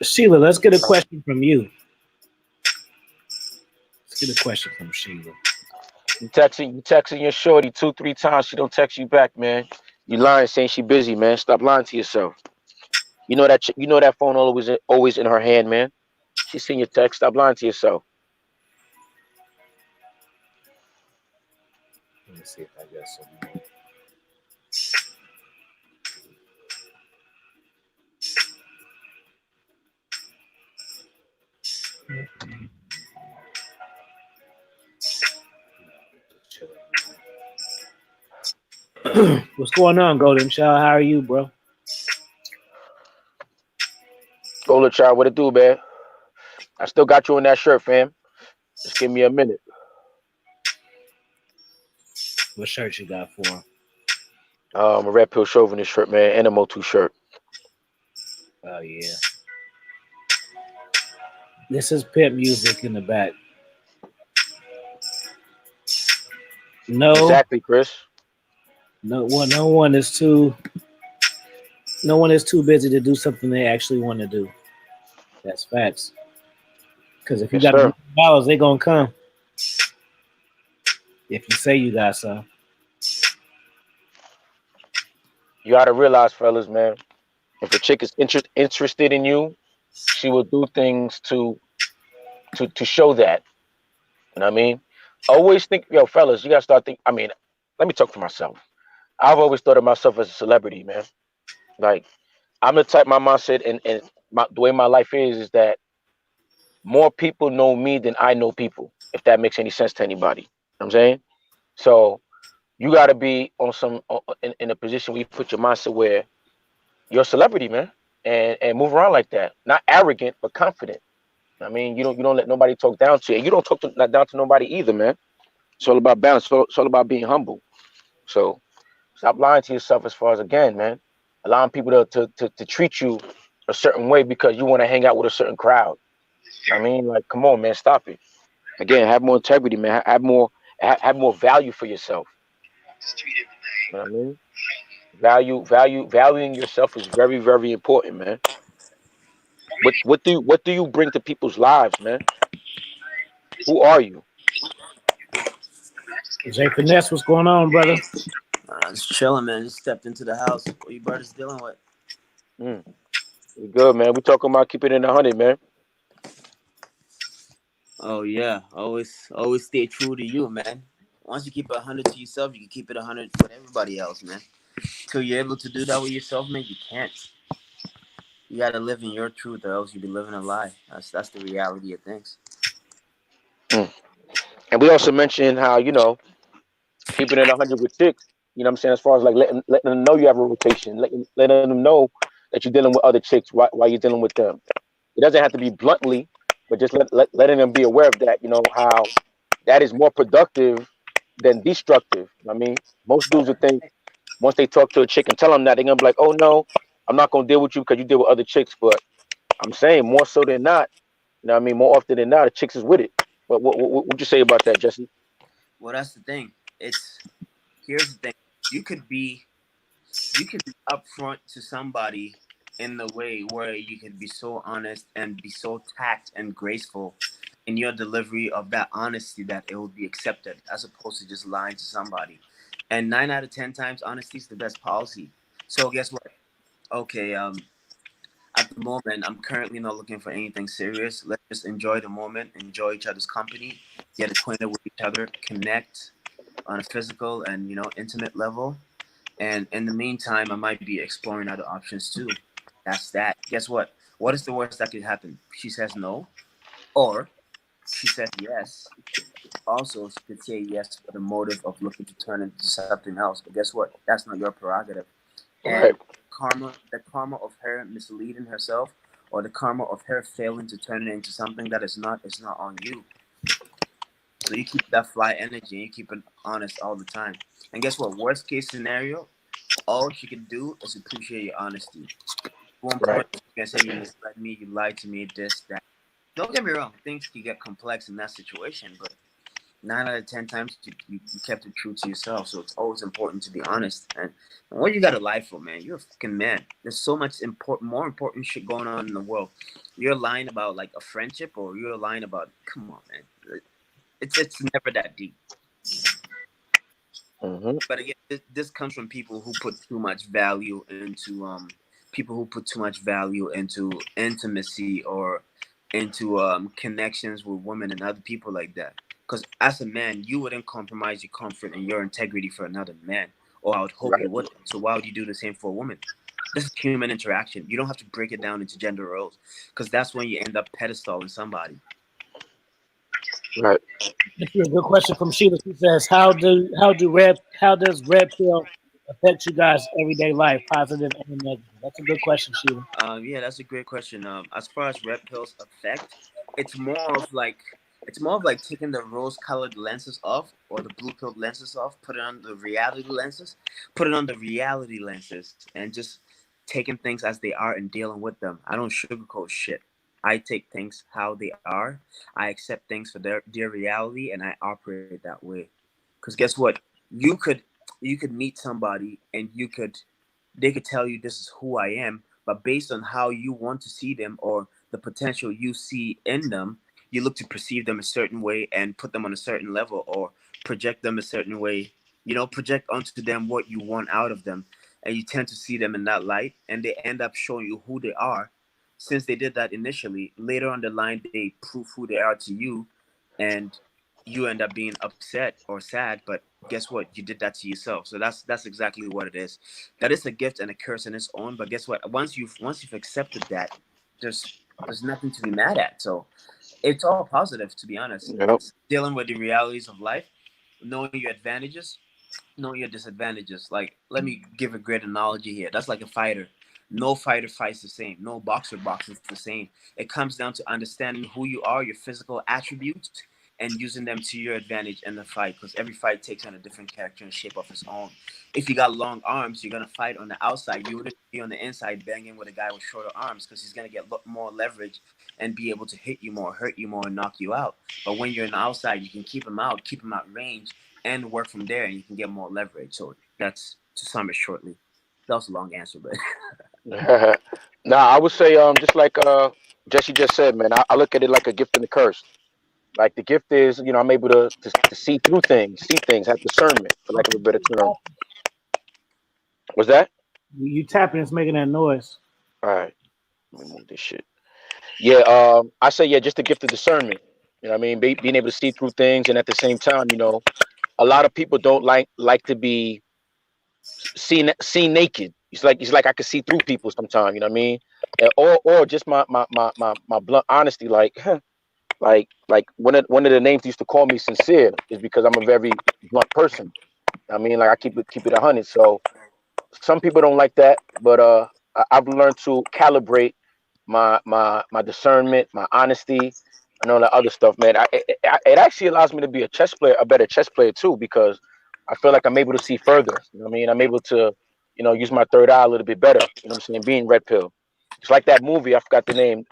Sheila, let's get a question from you. Let's get a question from Sheila. You texting your shorty 2-3 times. She don't text you back, man. You lying, saying she busy, man. Stop lying to yourself. You know that phone always in her hand, man. She's seen your text. Stop lying to yourself. Let me see if I got some. What's going on, Golden Child? How are you, bro? Golden Child, what it do, man? I still got you on that shirt, fam. Just give me a minute. What shirt you got for him? A Red Pill Chauvinist shirt, man, and a Motu shirt. Oh yeah. This is pimp music in the back. No, Exactly, Chris. no one is too busy to do something they actually want to do. That's facts. Because if you Yes, got sir. $1,000,000, they gonna come. If you say you got some. You gotta realize, fellas, man, if a chick is interested in you, she will do things to show that. You know what I mean? Always think, yo, fellas, you gotta start thinking. I mean, let me talk for myself. I've always thought of myself as a celebrity, man. Like, I'm the type, my mindset and the way my life is that more people know me than I know people, if that makes any sense to anybody. You know what I'm saying? So you gotta be on in a position where you put your mindset where you're a celebrity, man, and move around like that. Not arrogant, but confident. I mean, you don't let nobody talk down to you. And you don't talk not down to nobody either, man. It's all about balance. It's all about being humble. So stop lying to yourself as far as, again, man, allowing people to treat you a certain way because you want to hang out with a certain crowd. I mean, like, come on, man, stop it. Again, have more integrity, man. Have more value for yourself. You know what I mean? Valuing yourself is very, very important, man. What do you bring to people's lives, man? Who are you? Jay Finesse, what's going on, brother? Just chilling, man. Just stepped into the house. What you brothers dealing with? We good, man. We talking about keeping it 100, man. Oh yeah, always stay true to you, man. Once you keep it 100 to yourself, you can keep it 100 with everybody else, man. Till you're able to do that with yourself, man, you can't. You gotta live in your truth, or else you be living a lie. That's the reality of things. And we also mentioned how, keeping it 100 with chicks. You know what I'm saying? As far as like letting them know you have a rotation, letting them know that you're dealing with other chicks while you're dealing with them. It doesn't have to be bluntly, but just letting them be aware of that. You know how that is more productive than destructive. I mean, most dudes would think once they talk to a chick and tell them that, they're gonna be like, "Oh no, I'm not gonna deal with you because you deal with other chicks." But I'm saying more so than not, what I mean, more often than not, the chicks is with it. But what you say about that, Jesse? Well, that's the thing. Here's the thing. You could be upfront to somebody in the way where you can be so honest and be so tact and graceful in your delivery of that honesty that it will be accepted, as opposed to just lying to somebody. And 9 out of 10 times, honesty is the best policy. So guess what? Okay, at the moment, I'm currently not looking for anything serious. Let's just enjoy the moment, enjoy each other's company, get acquainted with each other, connect on a physical and intimate level. And in the meantime, I might be exploring other options too. That's that. Guess what? What is the worst that could happen? She says no, or she says yes. Also, she could say yes with the motive of looking to turn into something else. But guess what? That's not your prerogative. Right. And the karma of her misleading herself, or the karma of her failing to turn it into something that is not on you. So you keep that fly energy and you keep it honest all the time. And guess what? Worst case scenario, all she can do is appreciate your honesty. One Right. point, you can say you misled me, you lied to me, this, that. Don't get me wrong, things can get complex in that situation, but 9 out of 10 times you kept it true to yourself. So it's always important to be honest. And what you got to lie for, man? You're a fucking man. There's so much more important shit going on in the world. You're lying about like a friendship, or you're lying about, come on, man. It's never that deep. Mm-hmm. But again, this comes from people who put too much value into intimacy, or into connections with women and other people like that. Because as a man, you wouldn't compromise your comfort and your integrity for another man, or I would hope you Right. wouldn't. So why would you do the same for a woman? This is human interaction. You don't have to break it down into gender roles, because that's when you end up pedestaling somebody. Right. That's a good question from Sheila. She says, how does red pill affect you guys' everyday life, positive and negative? That's a good question, Sheila. Yeah, that's a great question. As far as red pills affect, it's more of like taking the rose-colored lenses off or the blue-pilled lenses off, put it on the reality lenses, and just taking things as they are and dealing with them. I don't sugarcoat shit. I take things how they are. I accept things for their reality, and I operate that way. Because guess what? You could meet somebody and they could tell you this is who I am, but based on how you want to see them or the potential you see in them, you look to perceive them a certain way and put them on a certain level or project them a certain way. Project onto them what you want out of them, and you tend to see them in that light, and they end up showing you who they are. Since they did that initially, later on the line they prove who they are to you, and you end up being upset or sad. But guess what? You did that to yourself. So that's exactly what it is. That is a gift and a curse in its own. But guess what? Once you've accepted that, there's nothing to be mad at. So it's all positive, to be honest. Yep. It's dealing with the realities of life, knowing your advantages, knowing your disadvantages. Like, let me give a great analogy here. That's like a fighter. No fighter fights the same. No boxer boxes the same. It comes down to understanding who you are, your physical attributes, and using them to your advantage in the fight. Because every fight takes on a different character and shape of its own. If you got long arms, you're gonna fight on the outside. You wouldn't be on the inside banging with a guy with shorter arms because he's gonna get more leverage and be able to hit you more, hurt you more, and knock you out. But when you're on the outside, you can keep him out range, and work from there, and you can get more leverage. So that's, to sum it shortly. That was a long answer, but Nah, I would say just like Jesse just said, man. I look at it like a gift and a curse. Like the gift is, I'm able to see through things, have discernment, for lack of a better term. What's that? You tapping, it's making that noise. All right, let me move this shit. Yeah, I say yeah, just the gift of discernment. You know what I mean? Being able to see through things, and at the same time, a lot of people don't like to be seen naked. It's like I can see through people sometimes. You know what I mean? Or just my blunt honesty, like like one of the names they used to call me sincere is because I'm a very blunt person. I mean, like I keep it 100. So some people don't like that, but I've learned to calibrate my discernment, my honesty, and all that other stuff, man. It actually allows me to be a better chess player too, because I feel like I'm able to see further. You know what I mean? I'm able to, use my third eye a little bit better. You know what I'm saying? Being red pill. It's like that movie. I forgot the name.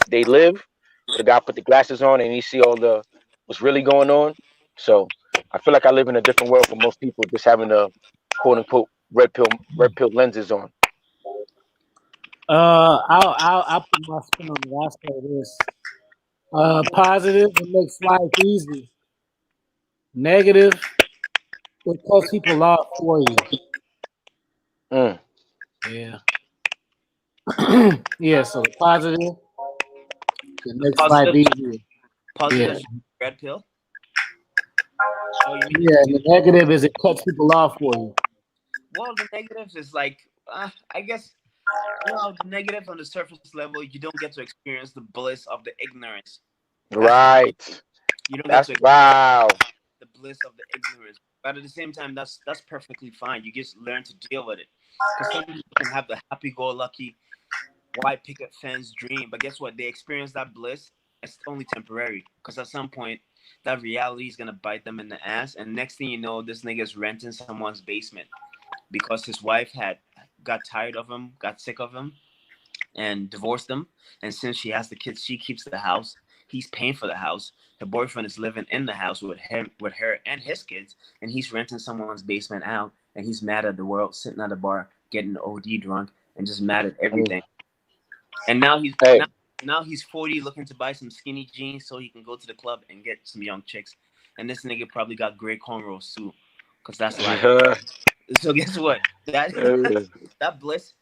They live. Where the guy put the glasses on and he see all the what's really going on. So I feel like I live in a different world from most people, just having the quote unquote red pill lenses on. I'll put my spin on it. I'll say this. Positive, it makes life easy. Negative, it cuts people off for you. Mm. Yeah. Yeah, so positive, it makes life easier. positive Yeah. red pill. Oh, you mean Yeah, and the negative is it cuts people off for you. well, the negatives is like, I guess, the negative on the surface level, you don't get to experience the bliss of the ignorance. Right. You don't get That's to wow. the bliss of the ignorance. But at the same time, that's perfectly fine. You just learn to deal with it. Because some people can have the happy-go-lucky, white picket fence dream, but guess what? They experience that bliss. It's only temporary. Because at some point, that reality is gonna bite them in the ass, and next thing you know, this nigga's renting someone's basement because his wife had got tired of him, got sick of him, and divorced him. And since she has the kids, she keeps the house. He's paying for the house. Her boyfriend is living in the house with her and his kids, and he's renting someone's basement out. And he's mad at the world, sitting at a bar, getting OD drunk, and just mad at everything. And now he's now he's 40, looking to buy some skinny jeans so he can go to the club and get some young chicks. And this nigga probably got gray cornrows too, because that's life. So guess what? That bliss.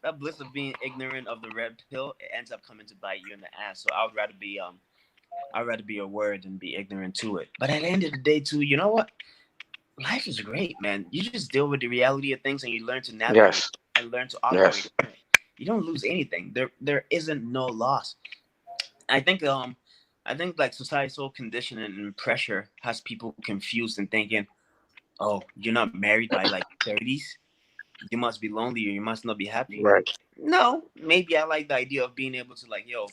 That bliss of being ignorant of the red pill, it ends up coming to bite you in the ass. So I'd rather be a word and be ignorant to it. But at the end of the day, too, you know what? Life is great, man. You just deal with the reality of things and you learn to navigate and learn to operate. Yes. You don't lose anything. There isn't no loss. I think like societal conditioning and pressure has people confused and thinking, oh, you're not married by like 30s. You must be lonely or you must not be happy. Right. No, maybe I like the idea of being able to like, yo,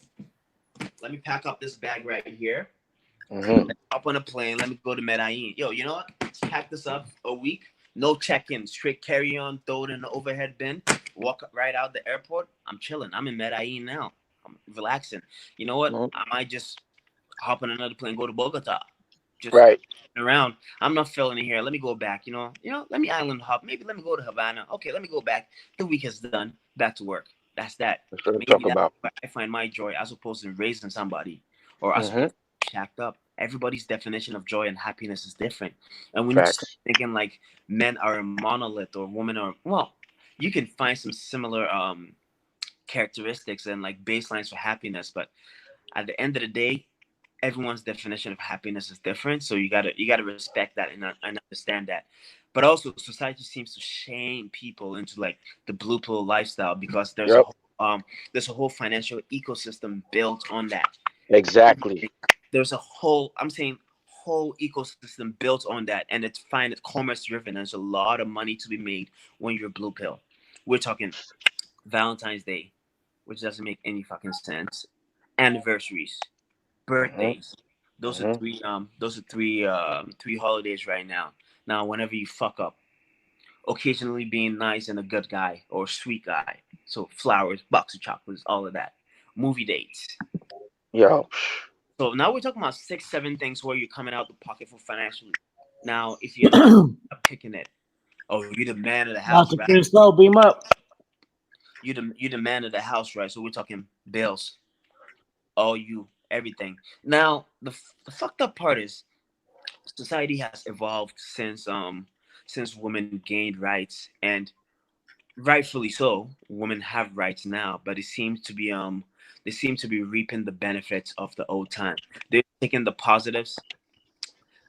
let me pack up this bag right here. Mm-hmm. Hop on a plane. Let me go to Medellin. Yo, you know what? Let's pack this up a week. No check-in. Straight carry-on. Throw it in the overhead bin. Walk right out the airport. I'm chilling. I'm in Medellin now. I'm relaxing. You know what? Mm-hmm. I might just hop on another plane. Go to Bogota. Just Right. around. I'm not feeling it here. Let me go back. Let me island hop. Maybe let me go to Havana. Okay, let me go back. The week is done. Back to work. That's that. That's what I'm Maybe talking that's about. where I find my joy as opposed to raising somebody or as Mm-hmm. opposed to shacked up. Everybody's definition of joy and happiness is different. And we need to start Facts. thinking like men are a monolith or women are, well, you can find some similar characteristics and like baselines for happiness, but at the end of the day, everyone's definition of happiness is different. So you gotta respect that and understand that. But also, society seems to shame people into like the blue pill lifestyle because Yep. there's a whole financial ecosystem built on that. Exactly. There's a whole, I'm saying, whole ecosystem built on that, and it's fine. It's commerce driven. There's a lot of money to be made when you're blue pill. We're talking Valentine's Day, which doesn't make any fucking sense. Anniversaries, Mm-hmm. birthdays. Those are Mm-hmm. three holidays right now. Now, whenever you fuck up, occasionally being nice and a good guy or sweet guy. So flowers, box of chocolates, all of that. Movie dates. Yo. So now we're talking about 6, 7 things where you're coming out the pocket for financially. Now, if you're not picking it, oh, you're the man of the house, Dr. right? Chris Lowe, beam up. You're the man of the house, right? So we're talking bills, all you, everything. Now, the fucked up part is society has evolved since women gained rights, and rightfully so, women have rights now, but it seems to be they seem to be reaping the benefits of the old time. They're taking the positives,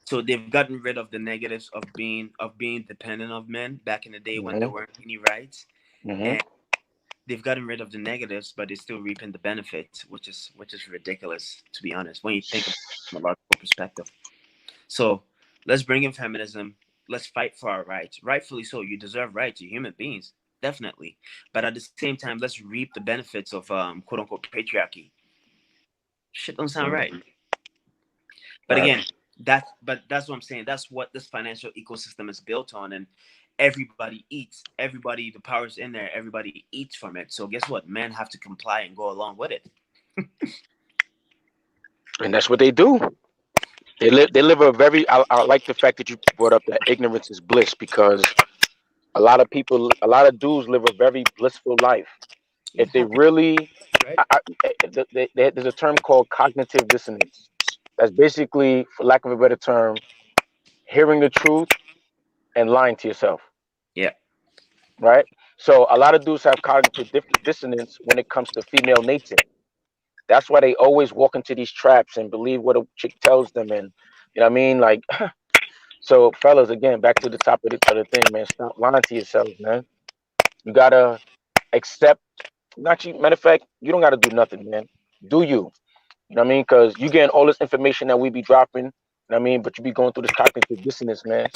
so they've gotten rid of the negatives of being dependent of men back in the day when there Mm-hmm. weren't any rights, Mm-hmm. and they've gotten rid of the negatives, but they're still reaping the benefits, which is ridiculous, to be honest, when you think about it from a logical perspective. So let's bring in feminism. Let's fight for our rights. Rightfully so. You deserve rights. You're human beings, definitely. But at the same time, let's reap the benefits of quote unquote patriarchy. Shit don't sound right. But Right. again, that's what I'm saying. That's what this financial ecosystem is built on, and everybody eats. Everybody, the power's in there. Everybody eats from it. So guess what? Men have to comply and go along with it. And that's what they do. They live a very. I like the fact that you brought up that ignorance is bliss, because a lot of dudes live a very blissful life. Yeah, If they happy, really, right? there's a term called cognitive dissonance. That's basically, for lack of a better term, hearing the truth and lying to yourself. Yeah. Right. So a lot of dudes have cognitive dissonance when it comes to female nature. That's why they always walk into these traps and believe what a chick tells them, and you know what I mean. Like, so fellas, again, back to the top of the thing, man. Stop lying to yourself, man. You gotta accept. Not you. Matter of fact, you don't gotta do nothing, man. Do you? You know what I mean? Because you getting all this information that we be dropping. You know what I mean? But you be going through this cognitive dissonance, man.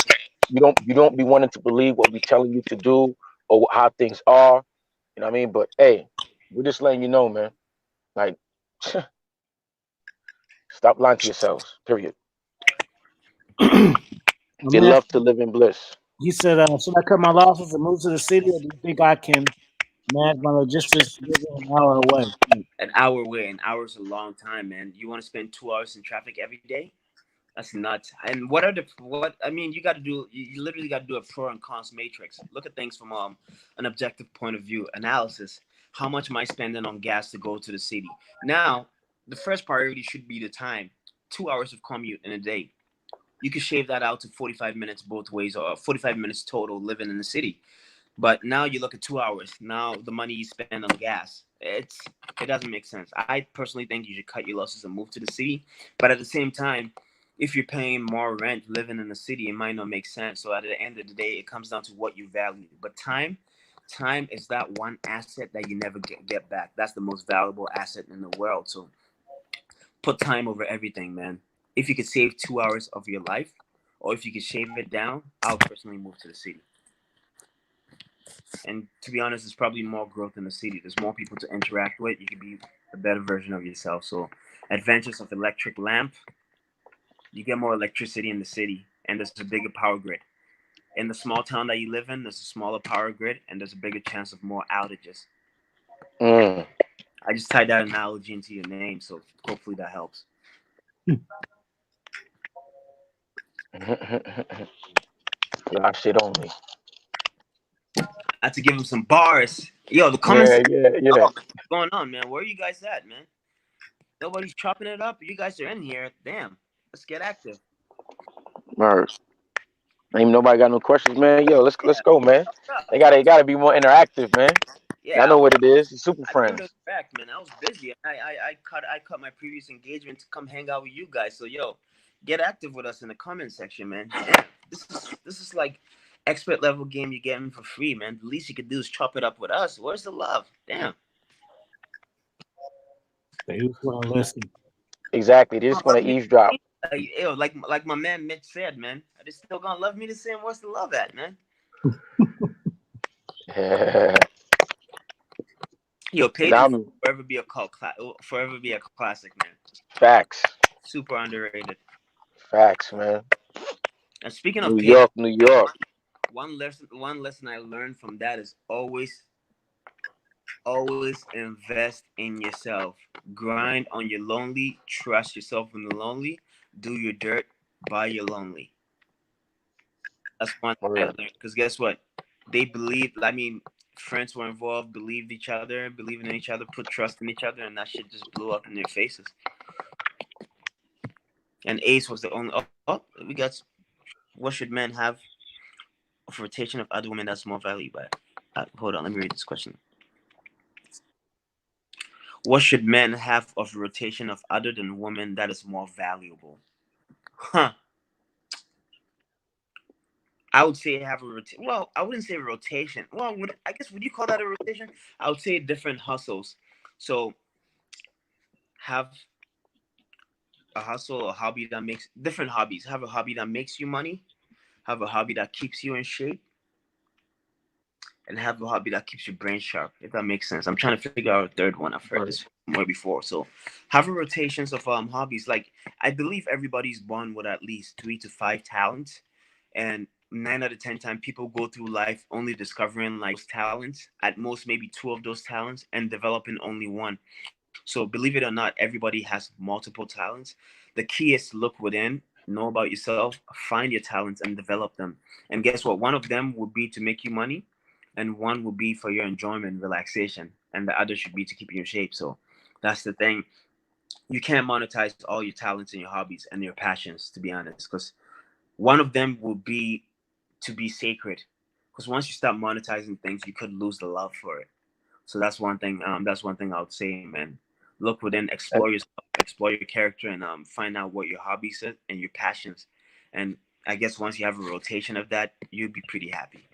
You don't be wanting to believe what we telling you to do or how things are. You know what I mean? But hey, we're just letting you know, man. Like, stop lying to yourselves. Period. I'm They gonna ask love to live in bliss. He said, should I cut my losses and move to the city, or do you think I can manage my logistics living an hour away? An hour away. An hour is a long time, man. You want to spend 2 hours in traffic every day? That's nuts. And what I mean, you got to do. You literally got to do a pro and cons matrix. Look at things from an objective point of view analysis. How much am I spending on gas to go to the city? Now, the first priority should be the time. 2 hours of commute in a day. You could shave that out to 45 minutes both ways, or 45 minutes total living in the city. But now you look at 2 hours. Now the money you spend on gas, it doesn't make sense. I personally think you should cut your losses and move to the city. But at the same time, if you're paying more rent living in the city, it might not make sense. So at the end of the day, it comes down to what you value. But time is that one asset that you never get back. That's the most valuable asset in the world. So put time over everything, man. If you could save 2 hours of your life, or if you could shave it down, I'll personally move to the city. And to be honest, there's probably more growth in the city. There's more people to interact with. You can be a better version of yourself. So, advantages of electric lamp: you get more electricity in the city, and there's a bigger power grid. In the small town that you live in, there's a smaller power grid, and there's a bigger chance of more outages. Mm. I just tied that analogy into your name, so hopefully that helps. Y'all shit only. I had to give him some bars. Yo, the comments. Yeah. Oh, what's going on, man? Where are you guys at, man? Nobody's chopping it up. You guys are in here. Damn. Let's get active. Word. Ain't nobody got no questions, man. Yo, let's Yeah. go, man. They gotta be more interactive, man. Yeah, Y'all know what it is. The Super I Friends. put it back, man. I was busy. I cut my previous engagement to come hang out with you guys. So yo, get active with us in the comment section, man. Damn, this is like expert level game you're getting for free, man. The least you could do is chop it up with us. Where's the love? Damn. They just want to listen. Exactly. They just want to eavesdrop. Yo, like my man Mitch said, man. Are they still gonna love me the same? Where's the love at, man? Yo, Peyton will forever be a forever be a classic, man. Facts. Super underrated. Facts, man. And speaking of New Peyton, York. One lesson I learned from that is always invest in yourself. Grind on your lonely. Trust yourself in the lonely. Do your dirt by your lonely. That's one thing I learned. Because guess what? They believed. I mean, friends were involved, believed each other, believing in each other, put trust in each other, and that shit just blew up in their faces. And Ace was the only. Oh, we got. What should men have of rotation of other women that's more valuable? Hold on, let me read this question. What should men have of rotation of other than women that is more valuable? Huh. I would say have a rotation. Well, I wouldn't say a rotation. Well, I guess would you call that a rotation? I would say different hustles. So have a hustle, a hobby that makes different hobbies. Have a hobby that makes you money. Have a hobby that keeps you in shape. And have a hobby that keeps your brain sharp, if that makes sense. I'm trying to figure out a third one. I've heard this more before. So have a rotations of hobbies. Like, I believe everybody's born with at least 3 to 5 talents. And 9 out of 10 times people go through life only discovering like talents, at most maybe 2 of those talents, and developing only one. So believe it or not, everybody has multiple talents. The key is to look within, know about yourself, find your talents and develop them. And guess what? One of them would be to make you money, and one will be for your enjoyment, relaxation, and the other should be to keep you in shape. So that's the thing. You can't monetize all your talents and your hobbies and your passions, to be honest, because one of them will be to be sacred. Because once you start monetizing things, you could lose the love for it. So that's one thing. That's one thing I would say, man. Look within, explore yourself, explore your character, and find out what your hobbies are and your passions. And I guess once you have a rotation of that, you'll be pretty happy.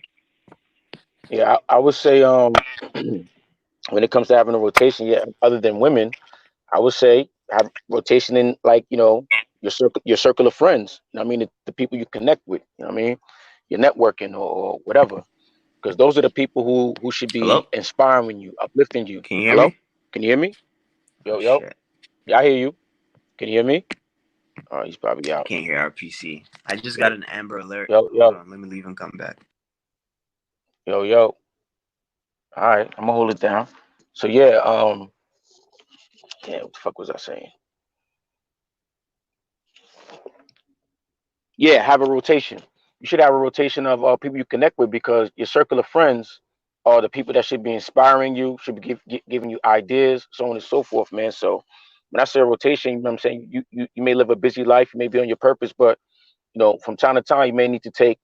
Yeah, I would say when it comes to having a rotation, yeah, other than women, I would say have rotation in like, your circle of friends. You know what I mean? The people you connect with, you know what I mean? Your networking or whatever. Because those are the people who should be Hello? inspiring you, uplifting you. Can you hear Hello? me? Can you hear me? Oh, Yo. shit. Yeah, I hear you. Can you hear me? Oh, he's probably I out. can't hear RPC. I just got an Amber Alert. Yo. Hold on, let me leave and come back. Yo. All right, I'm gonna hold it down. So yeah, what the fuck was I saying? Yeah, have a rotation. You should have a rotation of people you connect with, because your circle of friends are the people that should be inspiring you, should be giving you ideas, so on and so forth, man. So when I say a rotation, you know what I'm saying, you may live a busy life, you may be on your purpose, but from time to time, you may need to take,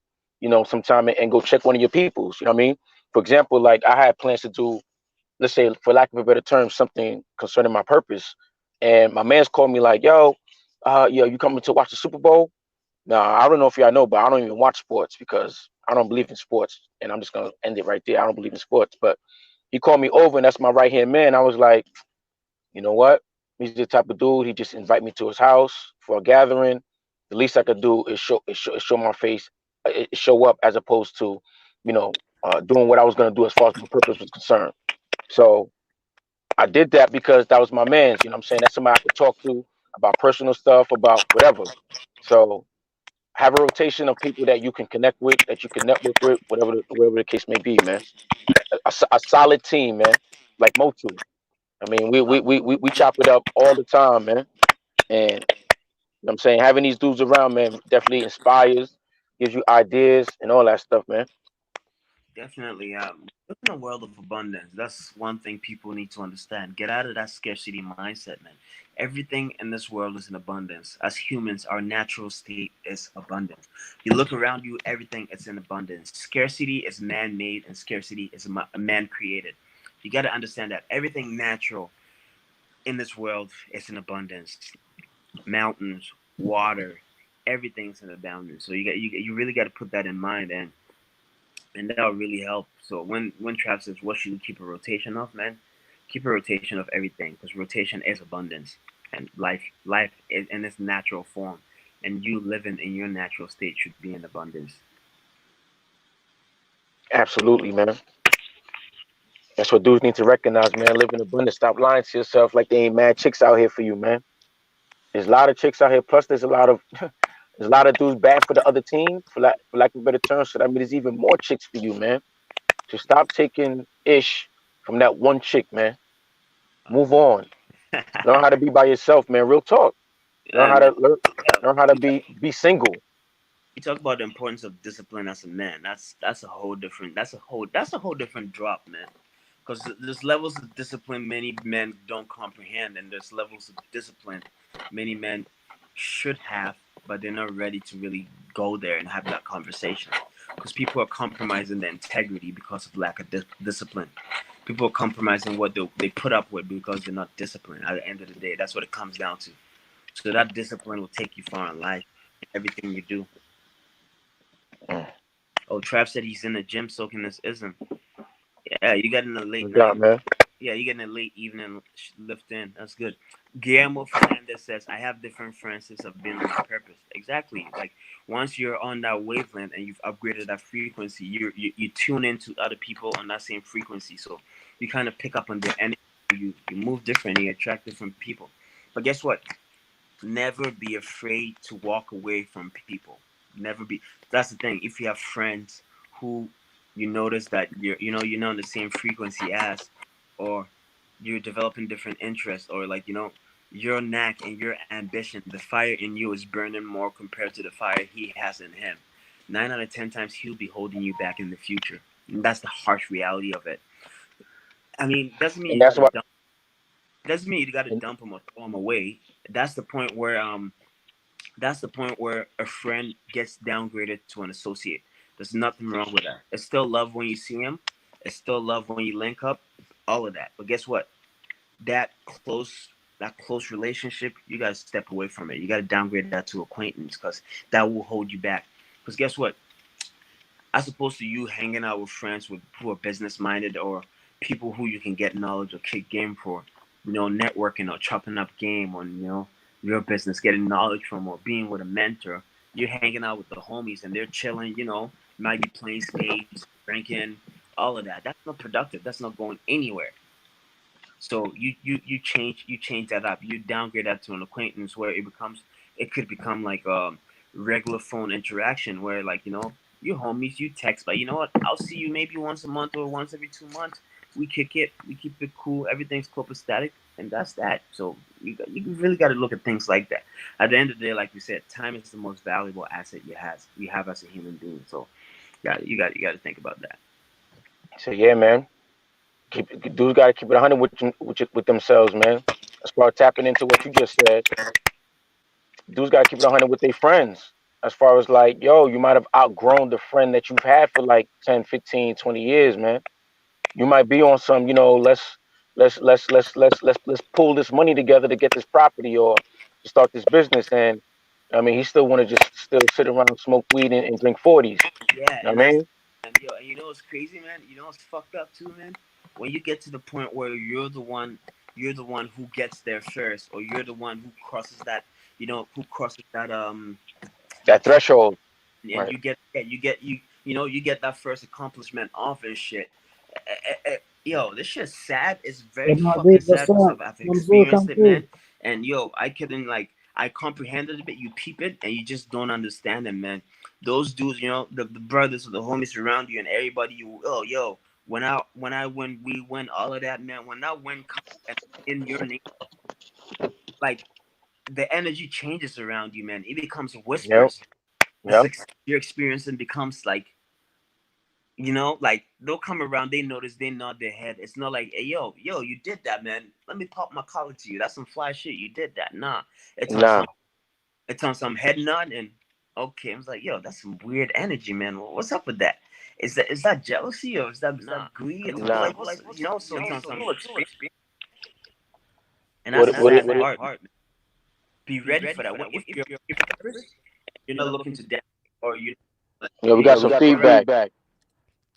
some time and go check one of your peoples. You know what I mean? For example, like I had plans to do, let's say, for lack of a better term, something concerning my purpose. And my man's called me like, yo, you coming to watch the Super Bowl? Now, I don't know if y'all know, but I don't even watch sports because I don't believe in sports. And I'm just going to end it right there. I don't believe in sports. But he called me over, and that's my right hand man. I was like, you know what? He's the type of dude. He just invite me to his house for a gathering. The least I could do is show my face, show up, as opposed to, doing what I was gonna do as far as my purpose was concerned. So I did that because that was my man's. You know what I'm saying? That's somebody I could talk to about personal stuff, about whatever. So have a rotation of people that you can connect with, that you can network with, whatever the case may be, man. A solid team, man, like Motu. I mean, we chop it up all the time, man. And you know what I'm saying, having these dudes around, man, definitely inspires, gives you ideas and all that stuff, man. Definitely. Live in a world of abundance. That's one thing people need to understand. Get out of that scarcity mindset, man. Everything in this world is in abundance. As humans, our natural state is abundance. You look around you, everything is in abundance. Scarcity is man-made, and scarcity is man-created. You got to understand that everything natural in this world is in abundance. Mountains, water, everything's in abundance. So you really got to put that in mind, and that'll really help. So when Trav says, what should we keep a rotation of, man? Keep a rotation of everything, because rotation is abundance, and life is in its natural form, and you living in your natural state should be in abundance. Absolutely, man. That's what dudes need to recognize, man. Live in abundance. Stop lying to yourself like there ain't mad chicks out here for you, man. There's a lot of chicks out here. Plus, there's a lot of there's a lot of dudes bad for the other team, for lack of a better term. So that means there's even more chicks for you, man. So stop taking ish from that one chick, man. Move on. Learn how to be by yourself, man. Real talk. Learn how And to learn how to you, be single. you talk about the importance of discipline as a man. That's a whole different. That's a whole different drop, man. Because there's levels of discipline many men don't comprehend, and there's levels of discipline many men should have, but they're not ready to really go there and have that conversation. Because people are compromising their integrity because of lack of discipline. People are compromising what they put up with because they're not disciplined. At the end of the day, that's what it comes down to. So that discipline will take you far in life, everything you do. Mm. Oh, Trav said he's in the gym soaking this ism. Yeah, you got in the late What's up, night. man? Yeah, you getting a late evening lift in. That's good. Guillermo Fernandez says, I have different friendships of being on my purpose. Exactly. Like once you're on that wavelength and you've upgraded that frequency, you tune into other people on that same frequency. So you kind of pick up on their energy. You move different. You attract different people. But guess what? Never be afraid to walk away from people. Never be. That's the thing. If you have friends who you notice that you're on the same frequency as, or you're developing different interests, or like your knack and your ambition, the fire in you is burning more compared to the fire he has in him. 9 out of 10 times he'll be holding you back in the future. And that's the harsh reality of it. I mean, doesn't mean And you got that's to why. dump. Doesn't mean you got to dump him or throw him away. That's the point where that's the point where a friend gets downgraded to an associate. There's nothing wrong with that. It's still love when you see him. It's still love when you link up. All of that. But guess what? That close relationship, you gotta step away from it. You gotta downgrade that to acquaintance, because that will hold you back. Because guess what? As opposed to you hanging out with friends who are business minded, or people who you can get knowledge or kick game for, networking or chopping up game on your business, getting knowledge from, or being with a mentor. You're hanging out with the homies and they're chilling. Might be playing spades, drinking, all of that. That's not productive. That's not going anywhere. So you change that up. You downgrade that to an acquaintance where it could become like a regular phone interaction where, like, you homies, you text, but you know what? I'll see you maybe once a month or once every 2 months. We kick it, we keep it cool, everything's copacetic, and that's that. So you really got to look at things like that. At the end of the day, like we said, time is the most valuable asset you have as a human being. So you got to think about that. So yeah, man. Dudes got to keep it 100 with themselves, man. As far as tapping into what you just said, dudes got to keep it 100 with their friends. As far as like, yo, you might have outgrown the friend that you've had for like 10, 15, 20 years, man. You might be on some, let's pull this money together to get this property or to start this business. And I mean, he still want to just still sit around, smoke weed, and drink 40s. Yeah, You know and what I that's mean? and you know what's crazy, man? You know what's fucked up too, man? When you get to the point where you're the one who gets there first, or you're the one who crosses that That that threshold, and right? you get yeah, you you know, you get that first accomplishment off and shit. Yo, this shit's sad. It's Hey, very my fucking dude, what's sad because up? I've Come through, experienced come it, through. man. And yo, I couldn't like I comprehended a bit. You peep it and you just don't understand it, man. Those dudes, you know, the brothers or the homies around you and everybody. You, oh, yo, when we win all of that, man. When that win comes in your name, like the energy changes around you, man. It becomes Yep. whispers. Yep. Your experience and becomes like, you know, like they'll come around, they notice, they nod their head. It's not like, hey, yo, you did that, man. Let me pop my collar to you. That's some fly shit. You did that. Nah, it's on Nah. some, head nod and okay. I was like, yo, that's some weird energy, man. What's up with that? Is that jealousy or is that greed? It's Nah. like what's, you know? So it's on some experience, and What that's the what it, sad what it, part. Man. Be ready for that. What if you're not looking to death or you? Yo, we got some feedback.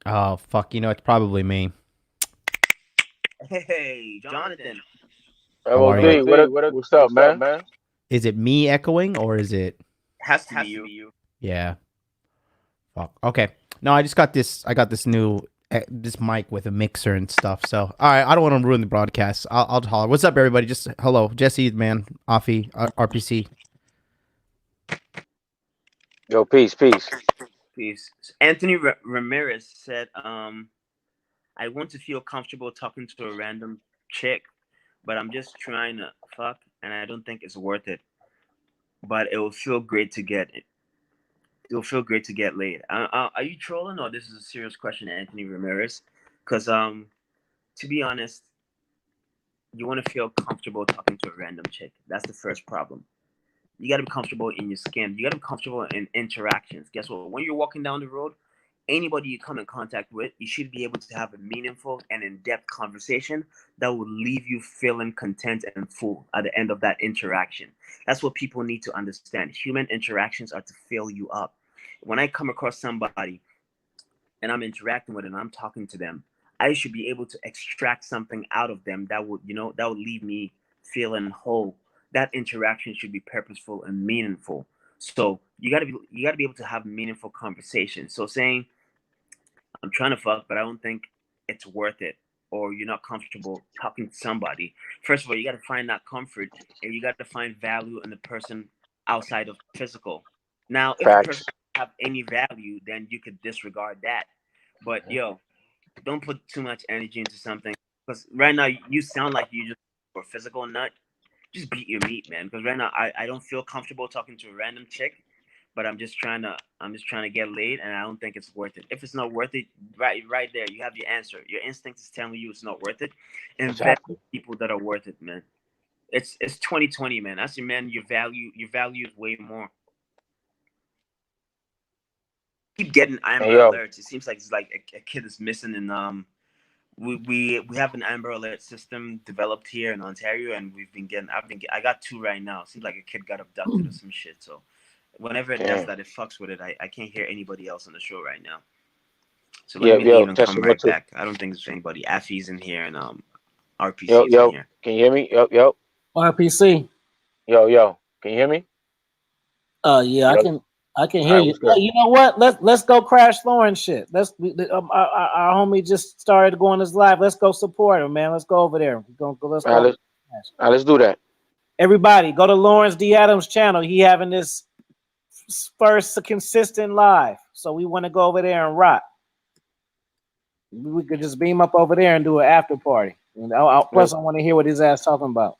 Oh fuck! You know it's probably me. Hey, Jonathan. How are MOD, what's up, man? Is it me echoing or is it? Has to be you. Yeah. Fuck. Okay. No, I just got this. I got this new this mic with a mixer and stuff. So all right, I don't want to ruin the broadcast. I'll holler. What's up, everybody? Just hello, Jesse, man, Afi, RPC. Yo, peace. Peace. Anthony Ramirez said, I want to feel comfortable talking to a random chick, but I'm just trying to fuck, and I don't think it's worth it. But it will feel great to get it. It'll feel great to get laid. Are you trolling, or this is a serious question, Anthony Ramirez? Because to be honest, you want to feel comfortable talking to a random chick. That's the first problem. You got to be comfortable in your skin. You got to be comfortable in interactions. Guess what? When you're walking down the road, anybody you come in contact with, you should be able to have a meaningful and in-depth conversation that will leave you feeling content and full at the end of that interaction. That's what people need to understand. Human interactions are to fill you up. When I come across somebody and I'm interacting with them, I'm talking to them, I should be able to extract something out of them that would, you know, that would leave me feeling whole. That interaction should be purposeful and meaningful. So you gotta be able to have meaningful conversations. So saying I'm trying to fuck, but I don't think it's worth it, or you're not comfortable talking to somebody. First of all, you got to find that comfort, and you got to find value in the person outside of physical. Now, if the person Facts. doesn't have any value, then you could disregard that. But yo, don't put too much energy into something, because right now you sound like you just for physical nut. Just beat your meat, man. Because right now I don't feel comfortable talking to a random chick, but I'm just trying to get laid, and I don't think it's worth it. If it's not worth it, right there, you have your answer. Your instinct is telling you it's not worth it. Invest Exactly. in people that are worth it, man. It's 2020, man. That's your man. Your value is way more. Keep getting Amber Hey, yo. Alerts. It seems like it's like a kid is missing, and we have an Amber Alert system developed here in Ontario, and I got 2 right now. It seems like a kid got abducted or some shit. So whenever it does Damn. that, it fucks with it. I can't hear anybody else on the show right now. So Yeah, let me leave and Tessie, come right back. I don't think there's anybody. Affy's in here and RPC's in here. Can you hear me? Yo. RPC. Yo. Can you hear me? Yeah, Yo. I can All hear right, you. what's good? You know what? Let's go crash Lauren shit. Our homie just started going his live. Let's go support him, man. Let's go over there. Let's All go. right, let's do that. Everybody, go to Lawrence D. Adams' channel. He having this first consistent live, so we want to go over there and rock. We could just beam up over there and do an after party. And plus, I want to hear what his ass talking about.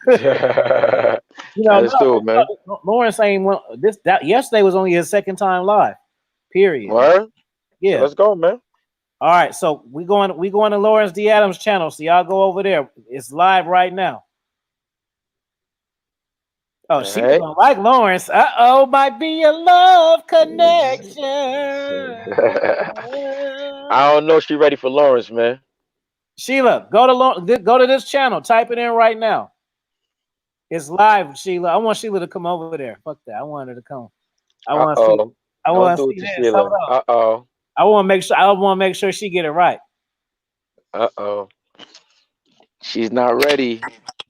You know, Let's do it, man. Lawrence ain't yesterday was only his second time live. Period. Word? Yeah. So let's go, man. All right, so we going to Lawrence D. Adams' channel. So y'all go over there. It's live right now. Oh, she don't like Lawrence. Might be a love connection. I don't know if she's ready for Lawrence, man. Sheila, go to this channel. Type it in right now. It's live, Sheila. I want Sheila to come over there. Fuck that. I want her to come. I want to see this. Sheila. I want to make sure she get it right. She's not ready.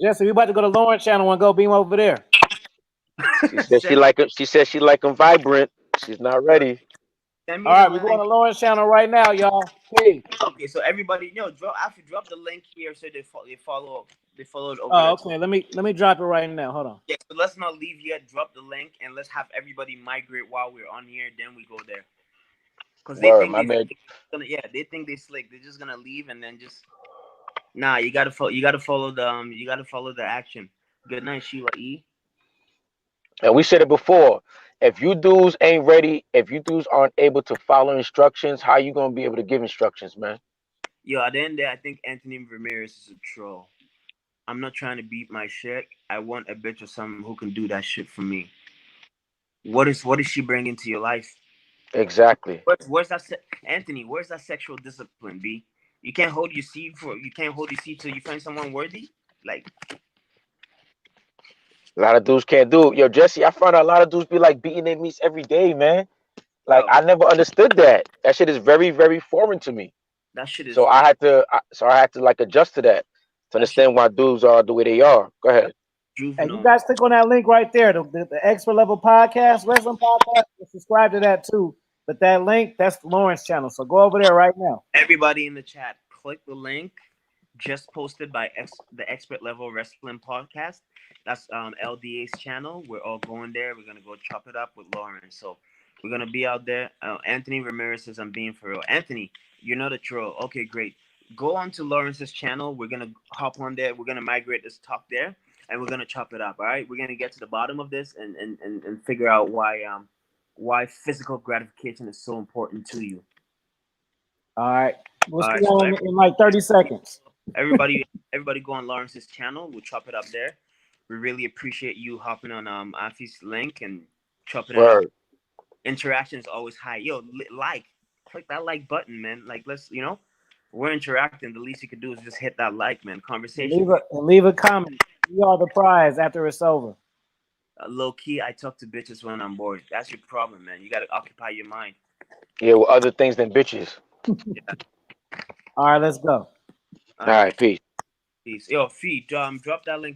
Jesse, we about to go to Lawrence channel and go beam over there. She said she like him vibrant. She's not ready. Send me All right, the we're going link. to Lauren's channel right now, y'all. Peace. Okay, so everybody, drop the link here so they follow it over Oh, there. okay. Let me drop it right now. Hold on. Yeah, so let's not leave yet. Drop the link and let's have everybody migrate while we're on here. Then we go there. Cause they Word, think my man. they think they slick. They're just gonna leave and then just nah. You gotta follow. You gotta follow the action. Good night, Sheila E. And we said it before. If you dudes ain't ready, if you dudes aren't able to follow instructions, how you gonna be able to give instructions, man? Yo, at the end of the day, I think Anthony Ramirez is a troll. I'm not trying to beat my shit. I want a bitch or something who can do that shit for me. What is she bringing to your life? Exactly. Where's that Anthony? Where's that sexual discipline, B? You can't hold your seat till you find someone worthy. Like A lot of dudes can't do it. Yo, Jesse, I found out a lot of dudes be like beating their meats every day, man. Like yo, I never understood that. That shit is very, very foreign to me. that shit is So I had to like adjust to that to that shit understand why dudes are the way they are. Go ahead. Hey, you juvenile. guys click on that link right there, the Expert Level Podcast, Wrestling Podcast. Subscribe to that too. But that link, that's Lauren's channel. So go over there right now. Everybody in the chat, click the link just posted by the Expert Level Wrestling Podcast. That's LDA's channel. We're all going there. We're gonna go chop it up with Lauren. So we're gonna be out there. Anthony Ramirez says I'm being for real. Anthony, you're not a troll. Okay, great. Go on to Lawrence's channel. We're gonna hop on there. We're gonna migrate this talk there, and we're gonna chop it up. All right. We're gonna get to the bottom of this and figure out why physical gratification is so important to you. All right. We'll All see right, you so on in like 30 seconds. Everybody go on Lawrence's channel. We'll chop it up there. We really appreciate you hopping on Afi's link and chopping it up. Word. Interaction is always high. Yo, click that like button, man. Like let's we're interacting. The least you can do is just hit that like, man. Conversation. Leave a comment. You are the prize after it's over. Low key, I talk to bitches when I'm bored. That's your problem, man. You got to occupy your mind. Yeah, with other things than bitches. Yeah. All right, let's go. All right, peace. Peace. Yo, Fee, drop that link.